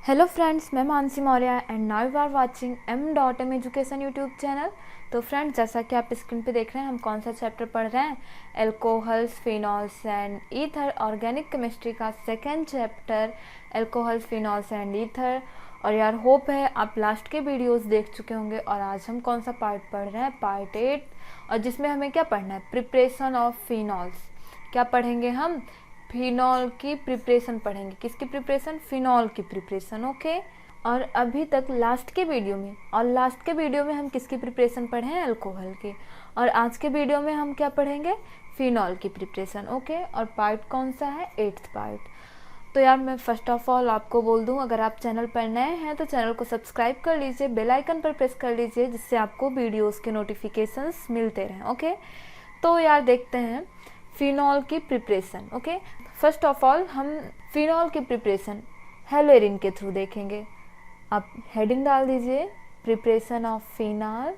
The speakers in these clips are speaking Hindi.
हेलो फ्रेंड्स, मैं Mansi Maurya and now you are watching m.m education YouTube channel. तो फ्रेंड्स, जैसा कि आप स्क्रीन पे देख रहे हैं, हम कौन सा चैप्टर पढ़ रहे हैं, alcohols, phenols and ether, organic chemistry का second chapter, alcohols, phenols and ether. और यार, होप है आप लास्ट के वीडियोस देख चुके होंगे। और आज हम कौन सा पार्ट पढ़ रहे हैं, पार्ट 8, और जिसमें हमें क्या पढ़ना है, प्रिपरेशन ऑफ फिनॉल्स। क्या पढ़ेंगे हम? फिनॉल की प्रिपरेशन पढ़ेंगे। किसकी प्रिपरेशन? फिनॉल की प्रिपरेशन। ओके। और अभी तक लास्ट के वीडियो में हम किसकी प्रिपरेशन पढ़े हैं? अल्कोहल की। और आज के वीडियो में हम क्या पढ़ेंगे? फिनॉल की प्रिपरेशन। ओके। और पार्ट कौन सा है? 8th part. तो यार, मैं फर्स्ट ऑफ ऑल आपको बोल दूं, अगर आप चैनल पर नए हैं तो चैनल को सब्सक्राइब कर लीजिए, बेल आइकन पर प्रेस कर लीजिए, जिससे आपको वीडियोस के नोटिफिकेशंस मिलते रहें। ओके। तो यार, देखते हैं फिनॉल की preparation. Okay. First of all हम फिनॉल की प्रिपरेशन हेलोएरिन के थ्रू देखेंगे। आप हेडिंग डाल दीजिए, preparation of phenol,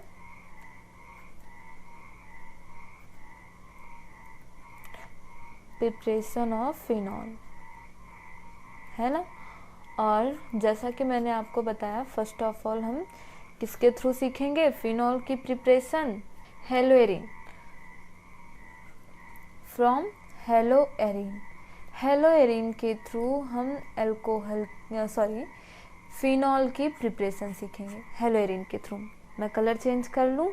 preparation of phenol, है ना। और जैसा कि मैंने आपको बताया, फर्स्ट ऑफ ऑल हम किसके थ्रू सीखेंगे फिनॉल की प्रिपरेशन? हेलोएरिन, फ्रॉम हेलोएरिन। हेलोएरिन के थ्रू हम फिनॉल की प्रिपरेशन सीखेंगे हेलोएरिन के थ्रू। मैं कलर चेंज कर लूँ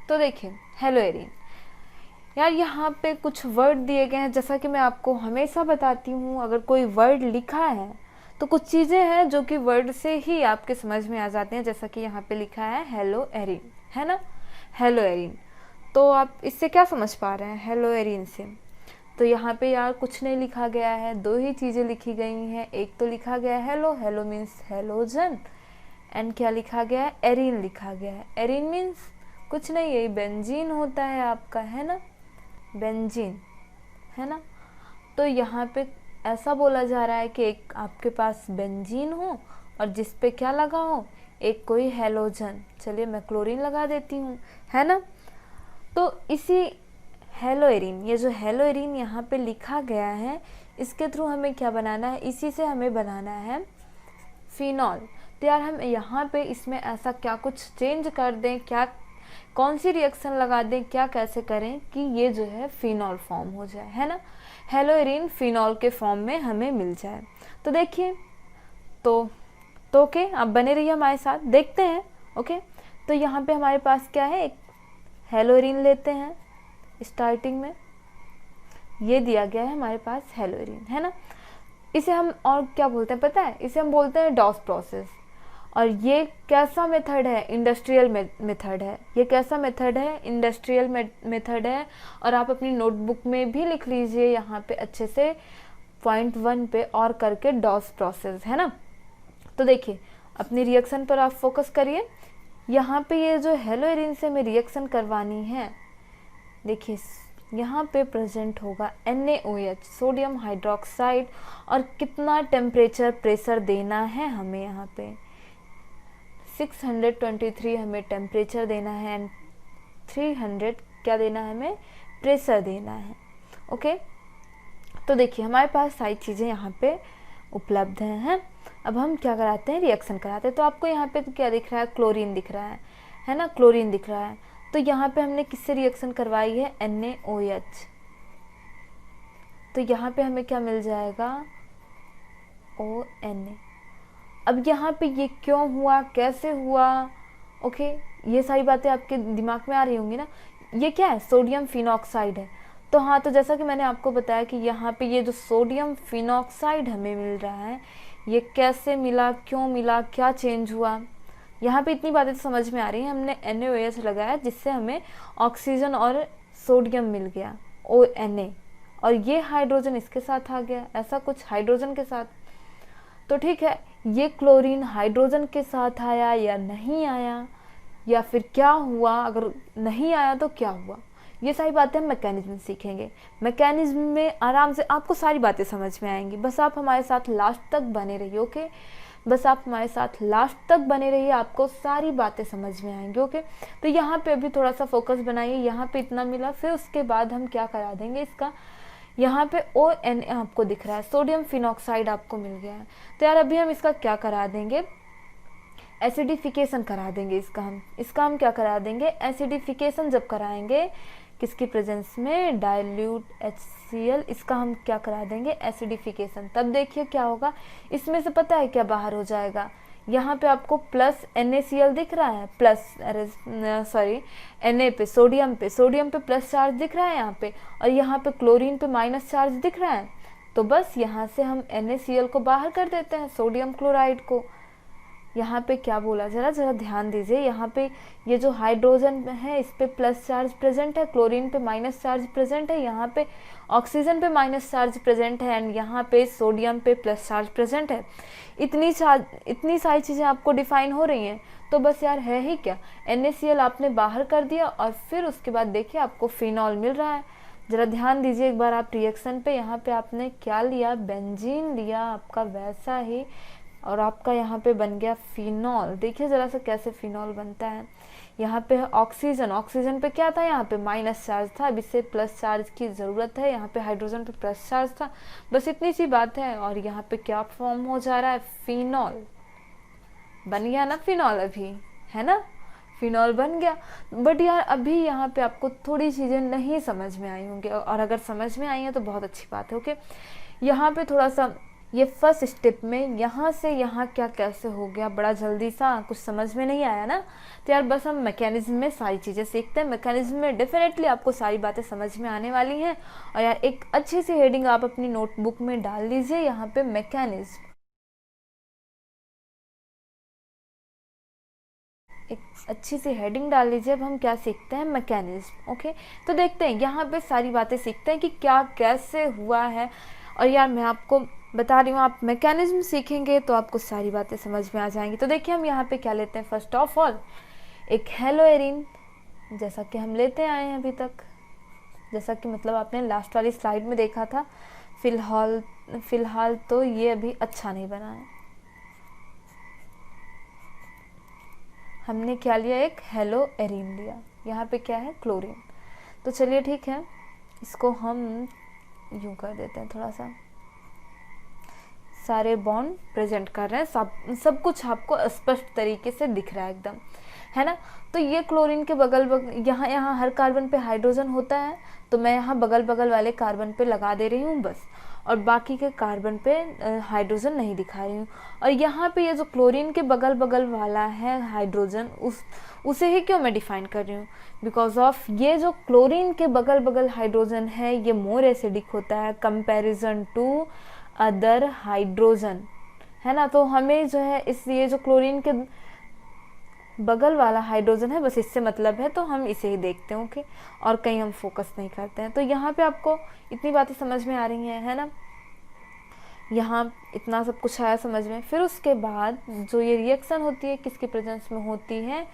तो देखिए, हेलोएरिन। यार, यहाँ पे कुछ वर्ड दिए गए हैं, जैसा कि मैं आपको हमेशा बताती हूँ, अगर कोई वर्ड लिखा है तो कुछ चीज़ें हैं जो कि वर्ड से ही आपके समझ में आ जाती हैं। जैसा कि यहाँ पे लिखा है हेलोएरिन, है ना, हेलोएरिन। तो आप इससे क्या समझ पा रहे हैं हेलोएरिन से? तो यहाँ पे यार कुछ नहीं लिखा गया है, दो ही चीज़ें लिखी गई हैं। एक तो लिखा गया है hello, hello means halogen, and क्या लिखा गया है? एरिन लिखा गया है। एरिन मीन्स कुछ नहीं, यही बेंजीन होता है आपका, है ना, बेंजीन, है ना। तो यहाँ पे ऐसा बोला जा रहा है कि एक आपके पास बेंजीन हो और जिस पे क्या लगा हो, एक कोई हेलोजन। चलिए मैं क्लोरीन लगा देती हूँ, है ना। तो इसी हेलोएरिन, ये जो हेलोएरिन यहाँ पे लिखा गया है, इसके थ्रू हमें क्या बनाना है? इसी से हमें बनाना है फिनॉल। तो यार, हम यहाँ पे इसमें ऐसा क्या कुछ चेंज कर दें, क्या कौन सी रिएक्शन लगा दें, क्या कैसे करें कि ये जो है फिनॉल फॉर्म हो जाए, है ना, हेलोएरिन फिनॉल के फॉर्म में हमें मिल जाए। तो देखिए, तो ओके, आप बने रहिए हमारे साथ, देखते हैं। ओके। तो यहाँ पे हमारे पास क्या है, एक हेलोएरिन लेते हैं। स्टार्टिंग में ये दिया गया है हमारे पास हेलोएरिन, है ना। इसे हम और क्या बोलते हैं पता है? इसे हम बोलते हैं डॉस प्रोसेस। और ये कैसा मेथड है? इंडस्ट्रियल मेथड है। ये कैसा मेथड है? इंडस्ट्रियल मेथड है। और आप अपनी नोटबुक में भी लिख लीजिए यहाँ पे अच्छे से, पॉइंट 1 पे और करके, डॉस प्रोसेस, है ना। तो देखिए, अपनी रिएक्शन पर आप फोकस करिए। यहाँ पे ये जो हेलोएरिन से हमें रिएक्शन करवानी है, देखिए यहाँ पे प्रेजेंट होगा NaOH, सोडियम हाइड्रोक्साइड। और कितना टेम्परेचर, प्रेशर देना है हमें? यहाँ पे 623 हमें टेम्परेचर देना है, एंड 300 क्या देना है हमें? प्रेशर देना है। ओके। तो देखिए, हमारे पास सारी चीज़ें यहाँ पे उपलब्ध हैं। अब हम क्या कराते हैं? रिएक्शन कराते हैं। तो आपको यहाँ पे क्या दिख रहा है? क्लोरीन दिख रहा है ना, क्लोरीन दिख रहा है। तो यहाँ पे हमने किससे रिएक्शन करवाई है? NaOH। तो यहाँ पे हमें क्या मिल जाएगा? ONA। अब यहाँ पे ये क्यों हुआ, कैसे हुआ? ओके, ये सारी बातें आपके दिमाग में आ रही होंगी ना। ये क्या है? सोडियम फिनॉक्साइड है। तो हाँ, तो जैसा कि मैंने आपको बताया कि यहाँ पे ये जो सोडियम फिनॉक्साइड हमें मिल रहा है, ये कैसे मिला, क्यों मिला, क्या चेंज हुआ, यहाँ पे इतनी बातें तो समझ में आ रही हैं। हमने NaOH लगाया, जिससे हमें ऑक्सीजन और सोडियम मिल गया, ONA। और ये हाइड्रोजन इसके साथ आ गया, ऐसा कुछ हाइड्रोजन के साथ। तो ठीक है, ये क्लोरीन हाइड्रोजन के साथ आया या नहीं आया, या फिर क्या हुआ? अगर नहीं आया तो क्या हुआ? ये सारी बातें हम मैकेनिज्म सीखेंगे। मैकेनिज्म में आराम से आपको सारी बातें समझ में आएंगी। बस आप हमारे साथ लास्ट तक बने रहिए। ओके, बस आप हमारे साथ लास्ट तक बने रहिए, आपको सारी बातें समझ में आएंगी। ओके। तो यहाँ पे अभी थोड़ा सा फोकस बनाइए, यहाँ पे इतना मिला, फिर उसके बाद हम क्या करा देंगे इसका, यहाँ पे ONA आपको दिख रहा है, सोडियम फिनॉक्साइड आपको मिल गया है। तो यार अभी हम इसका क्या करा देंगे, एसिडिफिकेशन करा देंगे इसका हम क्या करा देंगे, एसिडिफिकेशन जब कराएंगे किसकी प्रेजेंस में, डाइल्यूट HCl, इसका हम क्या करा देंगे, एसिडिफिकेशन। तब देखिए क्या होगा, इसमें से पता है क्या बाहर हो जाएगा, यहाँ पे आपको प्लस NaCl दिख रहा है, प्लस सॉरी Na पे सोडियम पे प्लस चार्ज दिख रहा है यहाँ पे, और यहाँ पे क्लोरीन पे माइनस चार्ज दिख रहा है। तो बस यहाँ से हम NaCl को बाहर कर देते हैं, सोडियम क्लोराइड को। यहाँ पे क्या बोला, जरा ध्यान दीजिए, यहाँ पे ये जो हाइड्रोजन है इस पे प्लस चार्ज प्रेजेंट है, क्लोरीन पे माइनस चार्ज प्रेजेंट है, यहाँ पे ऑक्सीजन पे माइनस चार्ज प्रेजेंट है, एंड यहाँ पे सोडियम पे प्लस चार्ज प्रेजेंट है। इतनी सारी चीज़ें आपको डिफाइन हो रही हैं। तो बस यार है ही क्या, NaCl आपने बाहर कर दिया और फिर उसके बाद देखिए आपको फिनॉल मिल रहा है। जरा ध्यान दीजिए एक बार आप रिएक्शन पे, यहाँ पे आपने क्या लिया, बेंजीन लिया आपका वैसा ही, और आपका यहाँ पे बन गया फिनॉल। देखिए जरा सा कैसे फिनॉल बनता है। यहाँ पे ऑक्सीजन पे क्या था, यहाँ पे माइनस चार्ज था, अब इससे प्लस चार्ज की ज़रूरत है, यहाँ पे हाइड्रोजन पे प्लस चार्ज था, बस इतनी सी बात है। और यहाँ पे क्या फॉर्म हो जा रहा है, फिनॉल बन गया ना, फिनॉल अभी है ना, फिनॉल बन गया। बट यार अभी यहाँ पे आपको थोड़ी चीज़ें नहीं समझ में आई होंगी, और अगर समझ में आई हैं तो बहुत अच्छी बात है। ओके, यहाँ पे थोड़ा सा ये फर्स्ट स्टेप में यहाँ से यहाँ क्या कैसे हो गया, बड़ा जल्दी सा कुछ समझ में नहीं आया ना। तो यार बस हम मैकेनिज्म में सारी चीज़ें सीखते हैं, मैकेनिज्म में डेफिनेटली आपको सारी बातें समझ में आने वाली हैं। और यार एक अच्छी सी हेडिंग आप अपनी नोटबुक में डाल लीजिए, यहाँ पे मैकेनिज्म, एक अच्छी सी हेडिंग डाल लीजिए। अब हम क्या सीखते हैं, मैकेनिज्म। ओके, तो देखते हैं यहाँ पे सारी बातें सीखते हैं कि क्या कैसे हुआ है। और यार मैं आपको बता रही हूँ, आप मैकेनिज्म सीखेंगे तो आपको सारी बातें समझ में आ जाएंगी। तो देखिए हम यहाँ पे क्या लेते हैं, फर्स्ट ऑफ ऑल एक हेलोएरिन, जैसा कि हम लेते आए हैं अभी तक, जैसा कि मतलब आपने लास्ट वाली स्लाइड में देखा था। फिलहाल तो ये अभी अच्छा नहीं बना है, हमने क्या लिया, एक हेलोएरिन लिया। यहाँ पे क्या है, क्लोरीन। तो चलिए ठीक है, इसको हम यूँ कर देते हैं, थोड़ा सा सारे बॉन्ड प्रेजेंट कर रहे हैं, सब कुछ आपको स्पष्ट तरीके से दिख रहा है एकदम, है ना। तो ये क्लोरीन के बगल यहाँ हर कार्बन पे हाइड्रोजन होता है, तो मैं यहाँ बगल वाले कार्बन पे लगा दे रही हूँ बस, और बाकी के कार्बन पे हाइड्रोजन नहीं दिखा रही हूँ। और यहाँ पे ये जो क्लोरीन के बगल वाला है हाइड्रोजन, उसे ही क्यों मैं डिफाइन कर रही हूँ, बिकॉज ऑफ ये जो क्लोरीन के बगल हाइड्रोजन है ये मोर एसिडिक होता है कंपैरिजन टू अदर हाइड्रोजन, है ना। तो हमें जो है ये जो क्लोरीन के बगल वाला हाइड्रोजन है बस इससे मतलब है, तो हम इसे ही देखते हैं। ओके, और कहीं हम फोकस नहीं करते हैं। तो यहाँ पे आपको इतनी बातें समझ में आ रही हैं, है ना, यहाँ इतना सब कुछ आया समझ में। फिर उसके बाद जो ये रिएक्शन होती है किसकी प्रेजेंस में होती है,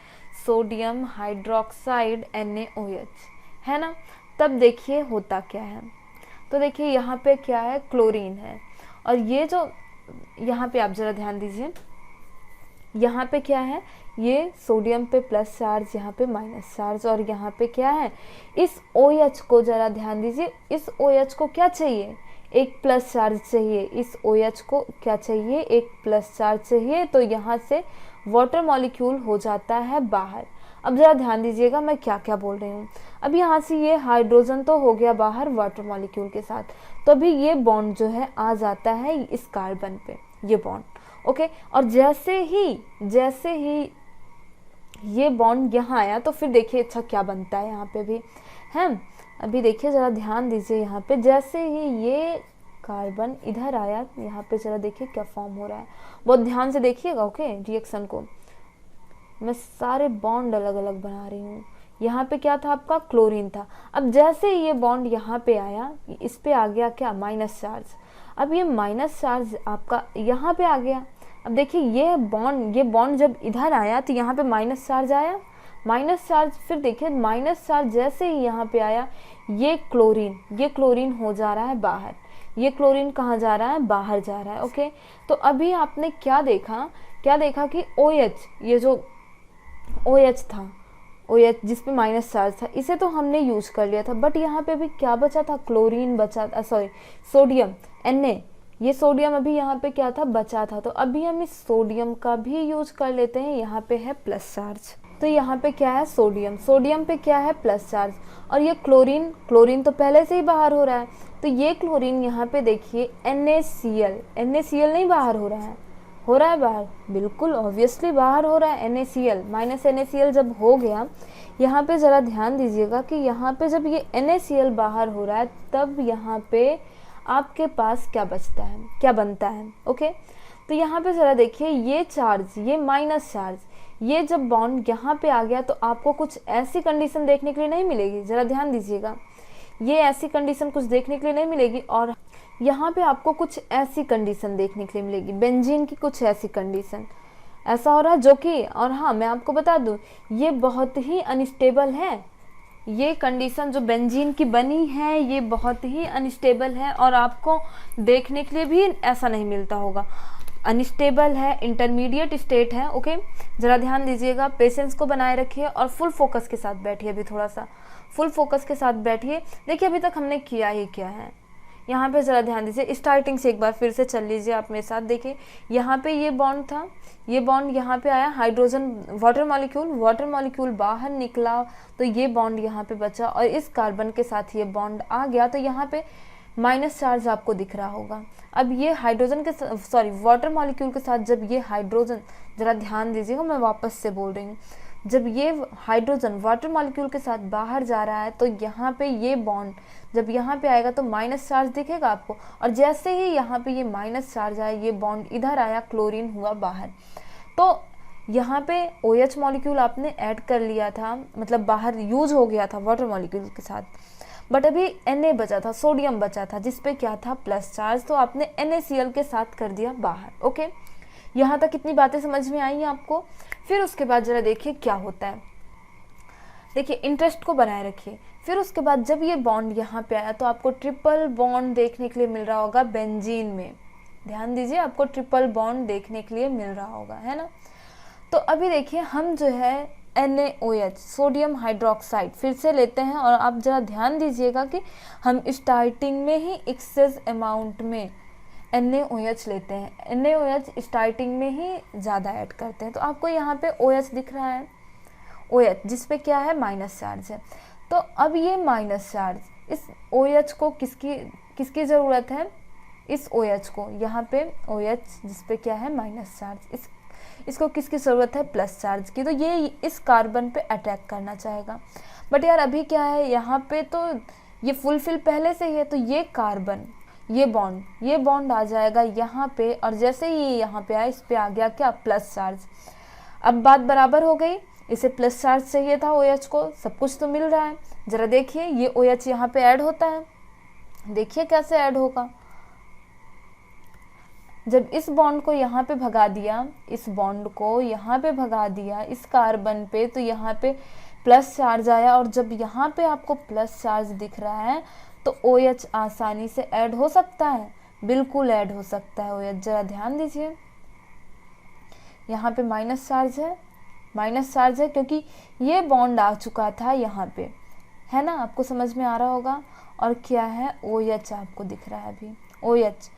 सोडियम हाइड्रोक्साइड NaOH, है ना। तब देखिए होता क्या है, तो देखिए यहाँ पे क्या है, क्लोरीन है, और ये जो यहाँ पे आप जरा ध्यान दीजिए, यहाँ पे क्या है, ये सोडियम पे प्लस चार्ज, यहाँ पे माइनस चार्ज, और यहाँ पे क्या है, इस OH को जरा ध्यान दीजिए, इस OH को क्या चाहिए, एक प्लस चार्ज चाहिए। इस OH को क्या चाहिए, एक प्लस चार्ज चाहिए। तो यहाँ से वाटर मॉलिक्यूल हो जाता है बाहर। अब जरा ध्यान दीजिएगा मैं क्या क्या बोल रही हूँ। अब यहाँ से ये हाइड्रोजन तो हो गया बाहर वाटर मॉलिक्यूल के साथ, तो अभी ये बॉन्ड जो है आ जाता है इस कार्बन पे, ये बॉन्ड। ओके, और जैसे ही ये बॉन्ड यहाँ आया तो फिर देखिए अच्छा क्या बनता है यहाँ पे भी है। अभी देखिए जरा ध्यान दीजिए, यहाँ पे जैसे ही ये कार्बन इधर आया, यहाँ पे जरा देखिए क्या फॉर्म हो रहा है, बहुत ध्यान से देखिएगा। ओके, रिएक्शन को मैं सारे बॉन्ड अलग अलग बना रही हूँ। यहाँ पे क्या था, आपका क्लोरीन था। अब जैसे ये बॉन्ड यहाँ पे आया, इस पे आ गया क्या, माइनस चार्ज। अब ये माइनस चार्ज आपका यहाँ पे आ गया। अब देखिए ये बॉन्ड जब इधर आया तो यहाँ पे माइनस चार्ज आया, माइनस चार्ज, फिर देखिए माइनस चार्ज जैसे ही यहाँ पे आया, ये क्लोरीन हो जा रहा है बाहर। ये क्लोरीन कहाँ जा रहा है, बाहर जा रहा है। ओके, तो अभी आपने क्या देखा कि OH, ये जो OH था, OH जिस पे माइनस चार्ज था, इसे तो हमने यूज कर लिया था, बट यहाँ पे भी क्या बचा था, क्लोरीन बचा था, सॉरी सोडियम Na, ये सोडियम अभी यहाँ पे क्या था, बचा था। तो अभी हम इस सोडियम का भी यूज कर लेते हैं। यहाँ पे है प्लस चार्ज, तो यहाँ पे क्या है, सोडियम, सोडियम पे क्या है, प्लस चार्ज। और ये क्लोरीन, क्लोरीन तो पहले से ही बाहर हो रहा है, तो ये क्लोरीन यहाँ पे देखिए NaCl, NaCl नहीं बाहर हो रहा है, हो रहा है बाहर, बिल्कुल ऑब्वियसली बाहर हो रहा है। NaCl माइनस NaCl जब हो गया, यहाँ पे ज़रा ध्यान दीजिएगा कि यहाँ पे जब ये NaCl बाहर हो रहा है, तब यहाँ पे आपके पास क्या बचता है, क्या बनता है। ओके, तो यहाँ पे ज़रा देखिए, ये चार्ज, ये माइनस चार्ज, ये जब बॉन्ड यहाँ पे आ गया, तो आपको कुछ ऐसी कंडीशन देखने के लिए नहीं मिलेगी, ज़रा ध्यान दीजिएगा, ये ऐसी कंडीशन कुछ देखने के लिए नहीं मिलेगी। और यहाँ पे आपको कुछ ऐसी कंडीशन देखने के लिए मिलेगी, बेंजीन की कुछ ऐसी कंडीशन, ऐसा हो रहा है जो कि, और हाँ मैं आपको बता दूँ, ये बहुत ही अनस्टेबल है, ये कंडीशन जो बेंजीन की बनी है ये बहुत ही अनस्टेबल है, और आपको देखने के लिए भी ऐसा नहीं मिलता होगा, अनस्टेबल है, इंटरमीडिएट स्टेट है। ओके, ज़रा ध्यान दीजिएगा, पेशेंस को बनाए रखिए और फुल फोकस के साथ बैठिए, अभी थोड़ा सा फुल फोकस के साथ बैठिए। देखिए अभी तक हमने किया ही क्या है, यहाँ पे ज़रा ध्यान दीजिए, स्टार्टिंग से एक बार फिर से चल लीजिए आप मेरे साथ। देखिए यहाँ पे ये बॉन्ड था, ये बॉन्ड यहाँ पे आया, हाइड्रोजन वाटर मॉलिक्यूल बाहर निकला, तो ये बॉन्ड यहाँ पे बचा, और इस कार्बन के साथ ये बॉन्ड आ गया, तो यहाँ पे माइनस चार्ज आपको दिख रहा होगा। अब ये हाइड्रोजन के, सॉरी वाटर मॉलिक्यूल के साथ जब ये हाइड्रोजन, ज़रा ध्यान दीजिएगा मैं वापस से बोल रही हूँ, जब ये हाइड्रोजन वाटर मॉलिक्यूल के साथ बाहर जा रहा है, तो यहाँ पे ये बॉन्ड जब यहाँ पे आएगा तो माइनस चार्ज दिखेगा आपको, और जैसे ही यहाँ पे ये माइनस चार्ज आया, ये बॉन्ड इधर आया, क्लोरीन हुआ बाहर। तो यहाँ पे OH मॉलिक्यूल आपने ऐड कर लिया था, मतलब बाहर यूज हो गया था वाटर मॉलिक्यूल के साथ, बट अभी Na बचा था, सोडियम बचा था, जिसपे क्या था, प्लस चार्ज, तो आपने NaCl के साथ कर दिया बाहर। ओके, यहाँ तक कितनी बातें समझ में आई हैं आपको। फिर उसके बाद जरा देखिए क्या होता है, देखिए इंटरेस्ट को बनाए रखिए। फिर उसके बाद जब ये बॉन्ड यहाँ पे आया, तो आपको ट्रिपल बॉन्ड देखने के लिए मिल रहा होगा बेंजीन में, ध्यान दीजिए, आपको ट्रिपल बॉन्ड देखने के लिए मिल रहा होगा, है ना। तो अभी देखिए हम जो है NaOH, सोडियम हाइड्रोक्साइड फिर से लेते हैं, और आप ज़रा ध्यान दीजिएगा कि हम स्टार्टिंग में ही एक्सेस अमाउंट में NaOH लेते हैं, NaOH स्टार्टिंग में ही ज़्यादा ऐड करते हैं। तो आपको यहाँ पे OH दिख रहा है, OH जिस पे क्या है, माइनस चार्ज है। तो अब ये माइनस चार्ज, इस OH को किसकी ज़रूरत है, इस OH को, यहाँ पे OH जिस पे क्या है, माइनस चार्ज, इसको किसकी ज़रूरत है, प्लस चार्ज की। तो ये इस कार्बन पे अटैक करना चाहेगा, बट यार अभी क्या है, यहाँ पे तो ये फुलफिल पहले से ही है, तो ये कार्बन, ये बॉन्ड आ जाएगा यहाँ पे, और जैसे ही ये यहाँ पे आया, इस पे आ गया क्या, प्लस चार्ज। अब बात बराबर हो गई, इसे प्लस चार्ज चाहिए था OH को, सब कुछ तो मिल रहा है। ज़रा देखिए ये OH यहाँ पे ऐड होता है, देखिए कैसे ऐड होगा। जब इस बॉन्ड को यहाँ पे भगा दिया, इस बॉन्ड को यहाँ पे भगा दिया इस कार्बन पे, तो यहाँ पे प्लस चार्ज आया, और जब यहाँ पे आपको प्लस चार्ज दिख रहा है, तो OH आसानी से ऐड हो सकता है, बिल्कुल ऐड हो सकता है OH। ज़रा ध्यान दीजिए, यहाँ पे माइनस चार्ज है, क्योंकि ये बॉन्ड आ चुका था यहाँ पे, है ना, आपको समझ में आ रहा होगा। और क्या है, OH आपको दिख रहा है अभी, OH।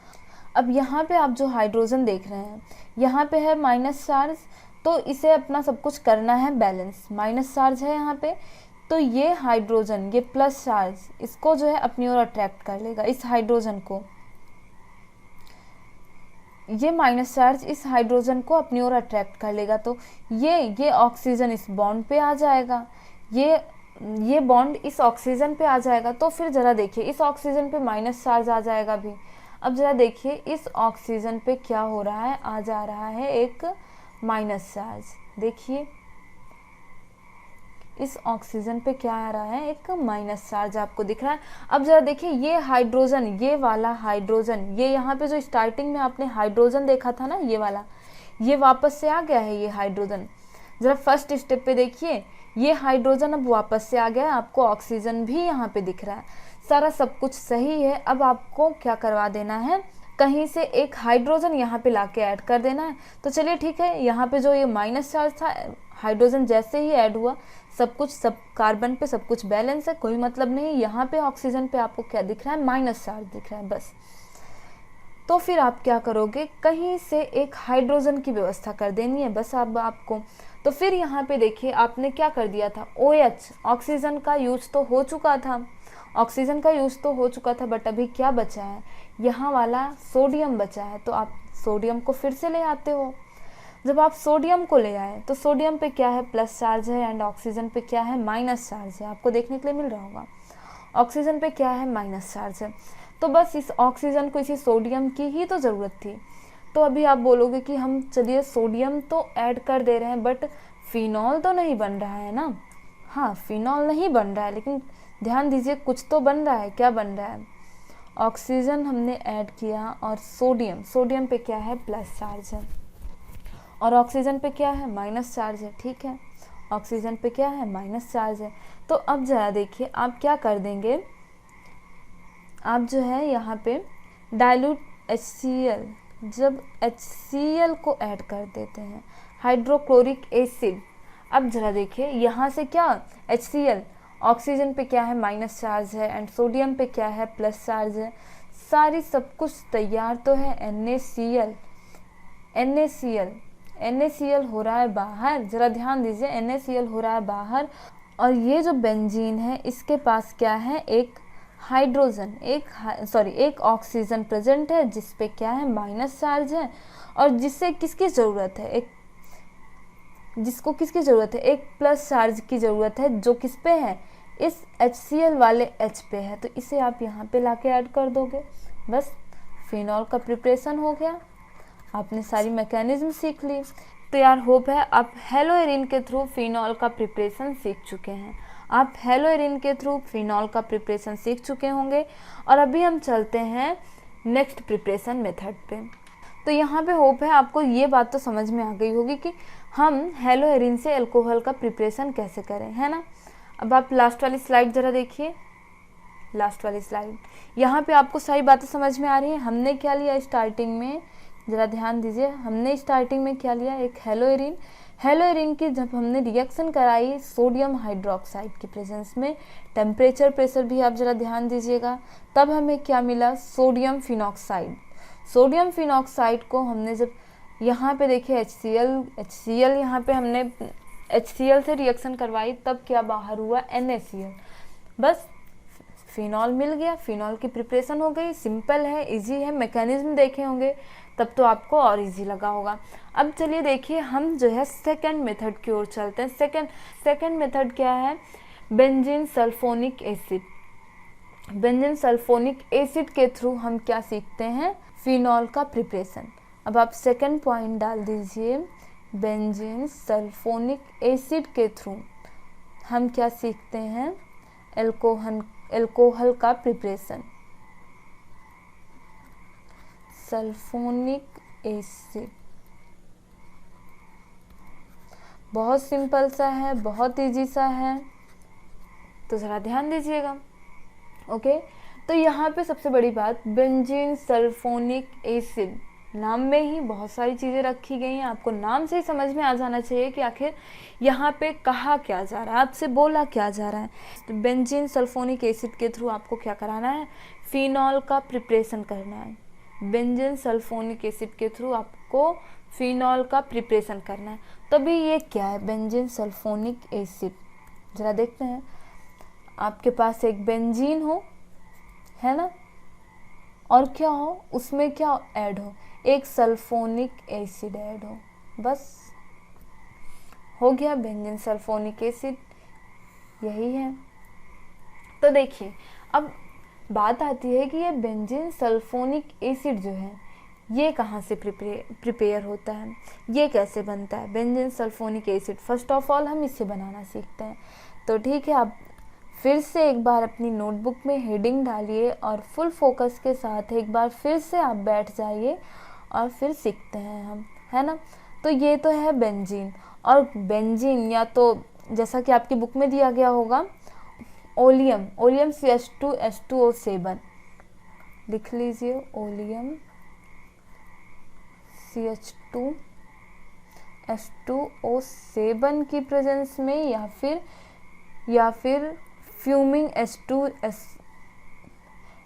अब यहाँ पे आप जो हाइड्रोजन देख रहे हैं, यहाँ पे है माइनस चार्ज, तो इसे अपना सब कुछ करना है बैलेंस, माइनस चार्ज है यहाँ पे, तो ये हाइड्रोजन, ये प्लस चार्ज, इसको जो है अपनी ओर अट्रैक्ट कर लेगा, इस हाइड्रोजन को, ये माइनस चार्ज इस हाइड्रोजन को अपनी ओर अट्रैक्ट कर लेगा। तो ये ऑक्सीजन इस बॉन्ड पे आ जाएगा, ये बॉन्ड इस ऑक्सीजन पे आ जाएगा। तो फिर ज़रा देखिए, इस ऑक्सीजन पे माइनस चार्ज आ जाएगा भी। अब ज़रा देखिए इस ऑक्सीजन पे क्या हो रहा है, आ जा रहा है एक माइनस चार्ज। देखिए इस ऑक्सीजन पे क्या आ रहा है, एक माइनस चार्ज आपको दिख रहा है। अब ज़रा देखिए ये हाइड्रोजन, ये वाला हाइड्रोजन, ये यहाँ पे जो स्टार्टिंग में आपने हाइड्रोजन देखा था ना, ये वाला, ये वापस से आ गया है ये हाइड्रोजन। ज़रा फर्स्ट स्टेप पे देखिए, ये हाइड्रोजन अब वापस से आ गया है, आपको ऑक्सीजन भी यहाँ पे दिख रहा है, सारा सब कुछ सही है। अब आपको क्या करवा देना है, कहीं से एक हाइड्रोजन यहाँ पे लाके ऐड कर देना है। तो चलिए ठीक है, यहाँ पे जो ये माइनस चार्ज था, हाइड्रोजन जैसे ही ऐड हुआ, सब कार्बन पे सब कुछ बैलेंस है, कोई मतलब नहीं। यहाँ पे ऑक्सीजन पे आपको क्या दिख रहा है, माइनस चार्ज दिख रहा है बस। तो फिर आप क्या करोगे, कहीं से एक हाइड्रोजन की व्यवस्था कर देनी है बस अब आपको। तो फिर यहाँ पे देखिए आपने क्या कर दिया था, OH, ऑक्सीजन का यूज तो हो चुका था, ऑक्सीजन का यूज तो हो चुका था, बट अभी क्या बचा है, यहाँ वाला सोडियम बचा है। तो आप सोडियम को फिर से ले आते हो। जब आप सोडियम को ले आए तो सोडियम पे क्या है, प्लस चार्ज है, एंड ऑक्सीजन पे क्या है, माइनस चार्ज है। आपको देखने के लिए मिल रहा होगा, ऑक्सीजन पे क्या है, माइनस चार्ज है। तो बस इस ऑक्सीजन को, इसी सोडियम की ही तो ज़रूरत थी। तो अभी आप बोलोगे कि हम चलिए सोडियम तो ऐड कर दे रहे हैं, बट फिनॉल तो नहीं बन रहा है ना। हाँ, फिनॉल नहीं बन रहा है, लेकिन ध्यान दीजिए कुछ तो बन रहा है। क्या बन रहा है, ऑक्सीजन हमने ऐड किया और सोडियम पे क्या है, प्लस चार्ज है, और ऑक्सीजन पे क्या है, माइनस चार्ज है। ठीक है, ऑक्सीजन पे क्या है, माइनस चार्ज है। तो अब जरा देखिए आप क्या कर देंगे, आप जो है यहाँ पे डाइल्यूट HCl, जब HCl को ऐड कर देते हैं, हाइड्रोक्लोरिक एसिड। अब जरा देखिए यहाँ से क्या, HCl, ऑक्सीजन पे क्या है, माइनस चार्ज है, एंड सोडियम पे क्या है, प्लस चार्ज है। सारी सब कुछ तैयार तो है, NaCl हो रहा है बाहर। जरा ध्यान दीजिए, NaCl हो रहा है बाहर, और ये जो बेंजीन है इसके पास क्या है, एक हाइड्रोजन, एक ऑक्सीजन प्रेजेंट है, जिस पे क्या है, माइनस चार्ज है, और जिससे किसकी ज़रूरत है, जिसको किसकी ज़रूरत है, एक प्लस चार्ज की ज़रूरत है, जो किस पे है, इस HCl वाले H पे है। तो इसे आप यहाँ पे लाके ऐड कर दोगे, बस फिनॉल का प्रिपरेशन हो गया। आपने सारी मैकेनिज्म सीख ली। तो यार होप है आप हेलोएरिन के थ्रू फिनॉल का प्रिपरेशन सीख चुके हैं। आप हेलोएरिन के थ्रू फिनॉल का प्रिपरेशन सीख चुके होंगे। और अभी हम चलते हैं नेक्स्ट प्रिपरेशन मेथड पे। तो यहाँ पे होप है आपको ये बात तो समझ में आ गई होगी कि हम हेलोएरिन से अल्कोहल का प्रिपरेशन कैसे करें, है ना। अब आप लास्ट वाली स्लाइड ज़रा देखिए, लास्ट वाली स्लाइड, यहाँ पे आपको सारी बातें समझ में आ रही हैं। हमने क्या लिया स्टार्टिंग में, ज़रा ध्यान दीजिए, हमने स्टार्टिंग में क्या लिया, एक हेलोएरिन की जब हमने रिएक्शन कराई सोडियम हाइड्रोक्साइड की प्रेजेंस में, टेम्परेचर प्रेशर भी आप ज़रा ध्यान दीजिएगा, तब हमें क्या मिला, सोडियम फिनॉक्साइड। सोडियम फिनॉक्साइड को हमने जब यहाँ पे देखिए HCl यहाँ पे हमने HCl से रिएक्शन करवाई, तब क्या बाहर हुआ, NaCl। बस फिनॉल मिल गया, फिनॉल की प्रिपरेशन हो गई। सिंपल है, इजी है, मैकेनिज्म देखे होंगे तब तो आपको और इजी लगा होगा। अब चलिए देखिए हम जो है सेकंड मेथड की ओर चलते हैं। सेकंड मेथड क्या है, benzene sulphonic acid. Benzene sulphonic acid के थ्रू हम क्या सीखते हैं, फिनॉल का प्रिपरेशन। अब आप सेकंड पॉइंट डाल दीजिए, बेंजीन सल्फोनिक एसिड के थ्रू हम क्या सीखते हैं, अल्कोहल का प्रिपरेशन। सल्फोनिक एसिड बहुत सिंपल सा है, बहुत इजी सा है, तो ज़रा ध्यान दीजिएगा। ओके, तो यहाँ पे सबसे बड़ी बात, बेंजीन सल्फोनिक एसिड, नाम में ही बहुत सारी चीज़ें रखी गई हैं। आपको नाम से ही समझ में आ जाना चाहिए कि आखिर यहाँ पे कहा क्या जा रहा है, आपसे बोला क्या जा रहा है। तो बेंजीन सल्फोनिक एसिड के थ्रू आपको क्या कराना है, फिनॉल का प्रिपरेशन करना है। बेंजीन सल्फोनिक एसिड के थ्रू आपको फिनॉल का प्रिपरेशन करना है। तभी ये क्या है, बेंजीन सल्फोनिक एसिड। ज़रा देखते हैं, आपके पास एक बेंजीन हो, है ना, और क्या हो, उसमें क्या ऐड हो, एक सल्फोनिक एसिड ऐड हो, बस हो गया बेंजीन सल्फोनिक एसिड, यही है। तो देखिए अब बात आती है कि ये बेंजीन सल्फोनिक एसिड जो है ये कहाँ से प्रिपेयर होता है, ये कैसे बनता है benzene sulphonic acid. First of all हम इसे बनाना सीखते हैं। तो ठीक है, आप फिर से एक बार अपनी नोटबुक में हेडिंग डालिए और फुल फोकस के साथ एक बार फिर से आप बैठ जाइए और फिर सीखते हैं हम, है ना। तो ये तो है बेंजीन, और बेंजीन या तो जैसा कि आपकी बुक में दिया गया होगा ओलियम CH2H2O7, लिख लीजिए, ओलियम CH2H2O7 की प्रेजेंस में, या फिर या फिर फ्यूमिंग H2S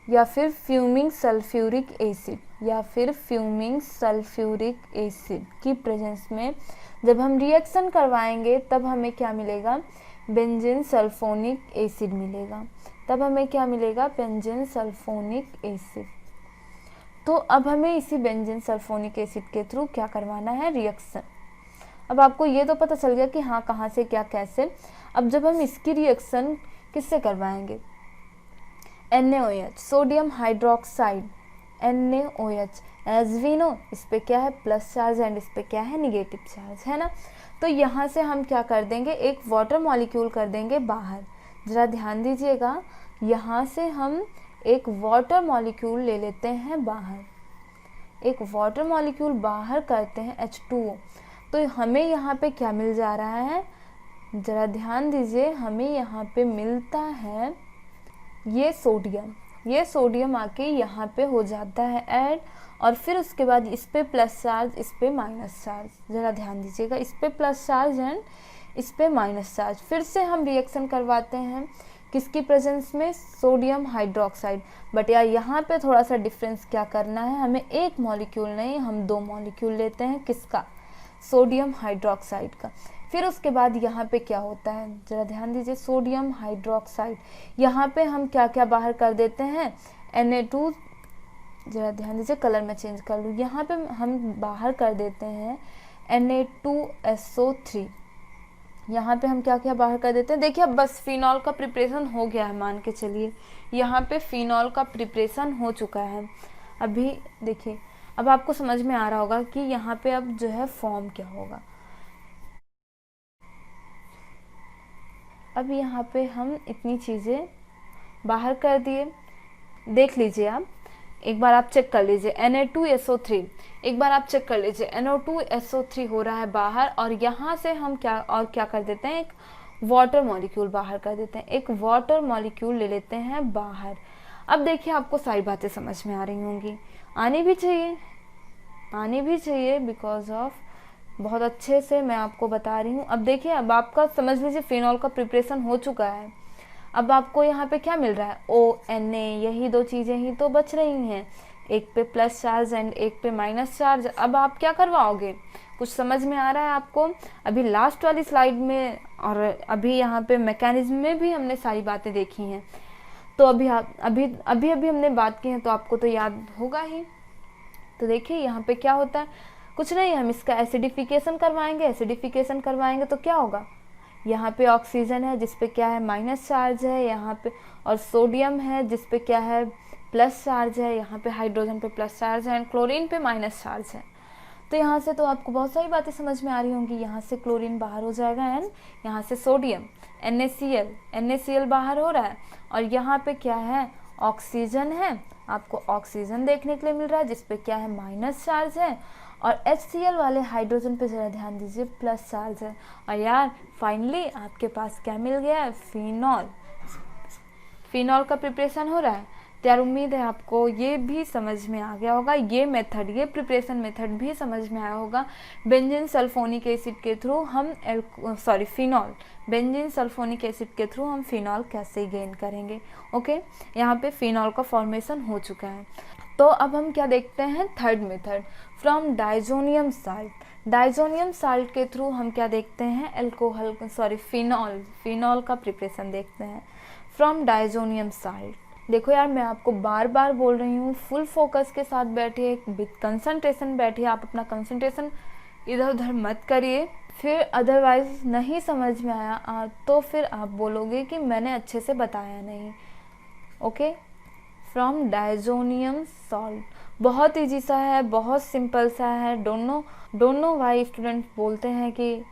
या फिर फ्यूमिंग सल्फ्यूरिक एसिड या फिर फ्यूमिंग सल्फ्यूरिक एसिड की प्रेजेंस में जब हम रिएक्शन करवाएंगे तब हमें क्या मिलेगा, बेंजीन सल्फोनिक एसिड मिलेगा। तब हमें क्या मिलेगा, बेंजीन सल्फोनिक एसिड। तो अब हमें इसी बेंजीन सल्फोनिक एसिड के थ्रू क्या करवाना है, रिएक्शन। अब आपको ये तो पता चल गया कि हाँ कहाँ से क्या कैसे। अब जब हम इसकी रिएक्शन किससे करवाएंगे, NaOH sodium hydroxide NaOH, as we know इस पे क्या है प्लस चार्ज एंड इस पे क्या है निगेटिव चार्ज, है ना। तो यहाँ से हम क्या कर देंगे, एक वाटर मॉलिक्यूल कर देंगे बाहर। ज़रा ध्यान दीजिएगा, यहाँ से हम एक वाटर मॉलिक्यूल ले लेते हैं बाहर, एक वाटर मॉलिक्यूल बाहर करते हैं H2O। तो हमें यहाँ पे क्या मिल जा रहा है, ज़रा ध्यान दीजिए, हमें यहाँ पे मिलता है ये सोडियम आके यहाँ पे हो जाता है ऐड, और फिर उसके बाद इस पे प्लस चार्ज इस पे माइनस चार्ज। ज़रा ध्यान दीजिएगा, इस पे प्लस चार्ज एंड इस पे माइनस चार्ज। फिर से हम रिएक्शन करवाते हैं किसकी प्रेजेंस में, सोडियम हाइड्रोक्साइड। बट यार यहाँ पे थोड़ा सा डिफरेंस क्या करना है, हमें एक मॉलिक्यूल नहीं हम 2 मॉलिक्यूल लेते हैं, किसका, सोडियम हाइड्रोक्साइड का। फिर उसके बाद यहाँ पे क्या होता है, ज़रा ध्यान दीजिए, सोडियम हाइड्रोक्साइड यहाँ पे हम क्या क्या बाहर कर देते हैं, Na2, ज़रा ध्यान दीजिए कलर मैं चेंज कर लूँ, यहाँ पे हम बाहर कर देते हैं Na2SO3। यहाँ पे हम क्या क्या बाहर कर देते हैं, देखिए अब बस फिनॉल का प्रिपरेशन हो गया है, मान के चलिए यहाँ पे फिनॉल का प्रिपरेशन हो चुका है। अभी देखिए अब आपको समझ में आ रहा होगा कि यहाँ पे अब जो है फॉर्म क्या होगा। अब यहाँ पे हम इतनी चीज़ें बाहर कर दिए, देख लीजिए आप एक बार, आप चेक कर लीजिए Na2SO3, एक बार आप चेक कर लीजिए NO2SO3 हो रहा है बाहर, और यहाँ से हम क्या कर देते हैं, एक वाटर मॉलिक्यूल बाहर कर देते हैं, एक वाटर मॉलिक्यूल ले लेते हैं बाहर। अब देखिए आपको सारी बातें समझ में आ रही होंगी, आनी भी चाहिए बिकॉज ऑफ बहुत अच्छे से मैं आपको बता रही हूँ। अब देखिए अब आपका समझ लीजिए फिनॉल का प्रिपरेशन हो चुका है। अब आपको यहाँ पे क्या मिल रहा है, ONa, यही 2 चीज़ें ही तो बच रही हैं, एक पे प्लस चार्ज एंड एक पे माइनस चार्ज। अब आप क्या करवाओगे, कुछ समझ में आ रहा है आपको। अभी लास्ट वाली स्लाइड में और अभी यहाँ पे मैकेनिज्म में भी हमने सारी बातें देखी हैं, तो अभी हमने बात की है तो आपको तो याद होगा ही। तो देखिए यहाँ पे क्या होता है, कुछ नहीं, हम इसका एसिडिफिकेशन करवाएंगे तो क्या होगा, यहाँ पे ऑक्सीजन है जिस पे क्या है माइनस चार्ज है यहाँ पे, और सोडियम है जिस पे क्या है प्लस चार्ज है, यहाँ पे हाइड्रोजन पे प्लस चार्ज है एंड क्लोरीन पे माइनस चार्ज है। तो यहाँ से तो आपको बहुत सारी बातें समझ में आ रही होंगी, यहाँ से क्लोरीन बाहर हो जाएगा एंड यहाँ से सोडियम NaCl बाहर हो रहा है, और यहाँ पे क्या है ऑक्सीजन है, आपको ऑक्सीजन देखने के लिए मिल रहा है जिस पे क्या है माइनस चार्ज है, और HCl वाले हाइड्रोजन पे ज़रा ध्यान दीजिए प्लस चार्ज है। और यार फाइनली आपके पास क्या मिल गया है, फिनॉल का प्रिपरेशन हो रहा है। तो यार उम्मीद है आपको ये भी समझ में आ गया होगा, ये प्रिपरेशन मेथड भी समझ में आया होगा। बेंजीन सल्फोनिक एसिड के थ्रू हम बेंजीन सल्फोनिक एसिड के थ्रू हम फिनॉल कैसे गेन करेंगे। ओके, यहाँ पे फिनॉल का फॉर्मेशन हो चुका है। तो अब हम क्या देखते हैं, third method, from diazonium salt के थ्रू हम क्या देखते हैं, फिनॉल का प्रिपरेशन देखते हैं फ्रॉम डाइजोनियम साल्ट। देखो यार मैं आपको बार बार बोल रही हूँ, फुल फोकस के साथ बैठिए, विद कंसंट्रेशन बैठिए, आप अपना कंसंट्रेशन इधर उधर मत करिए, फिर अदरवाइज नहीं समझ में आया तो फिर आप बोलोगे कि मैंने अच्छे से बताया नहीं। ओके, फ्रॉम डाइजोनियम सॉल्ट, बहुत ईजी सा है, बहुत सिंपल सा है। डोंट नो वाई स्टूडेंट बोलते हैं कि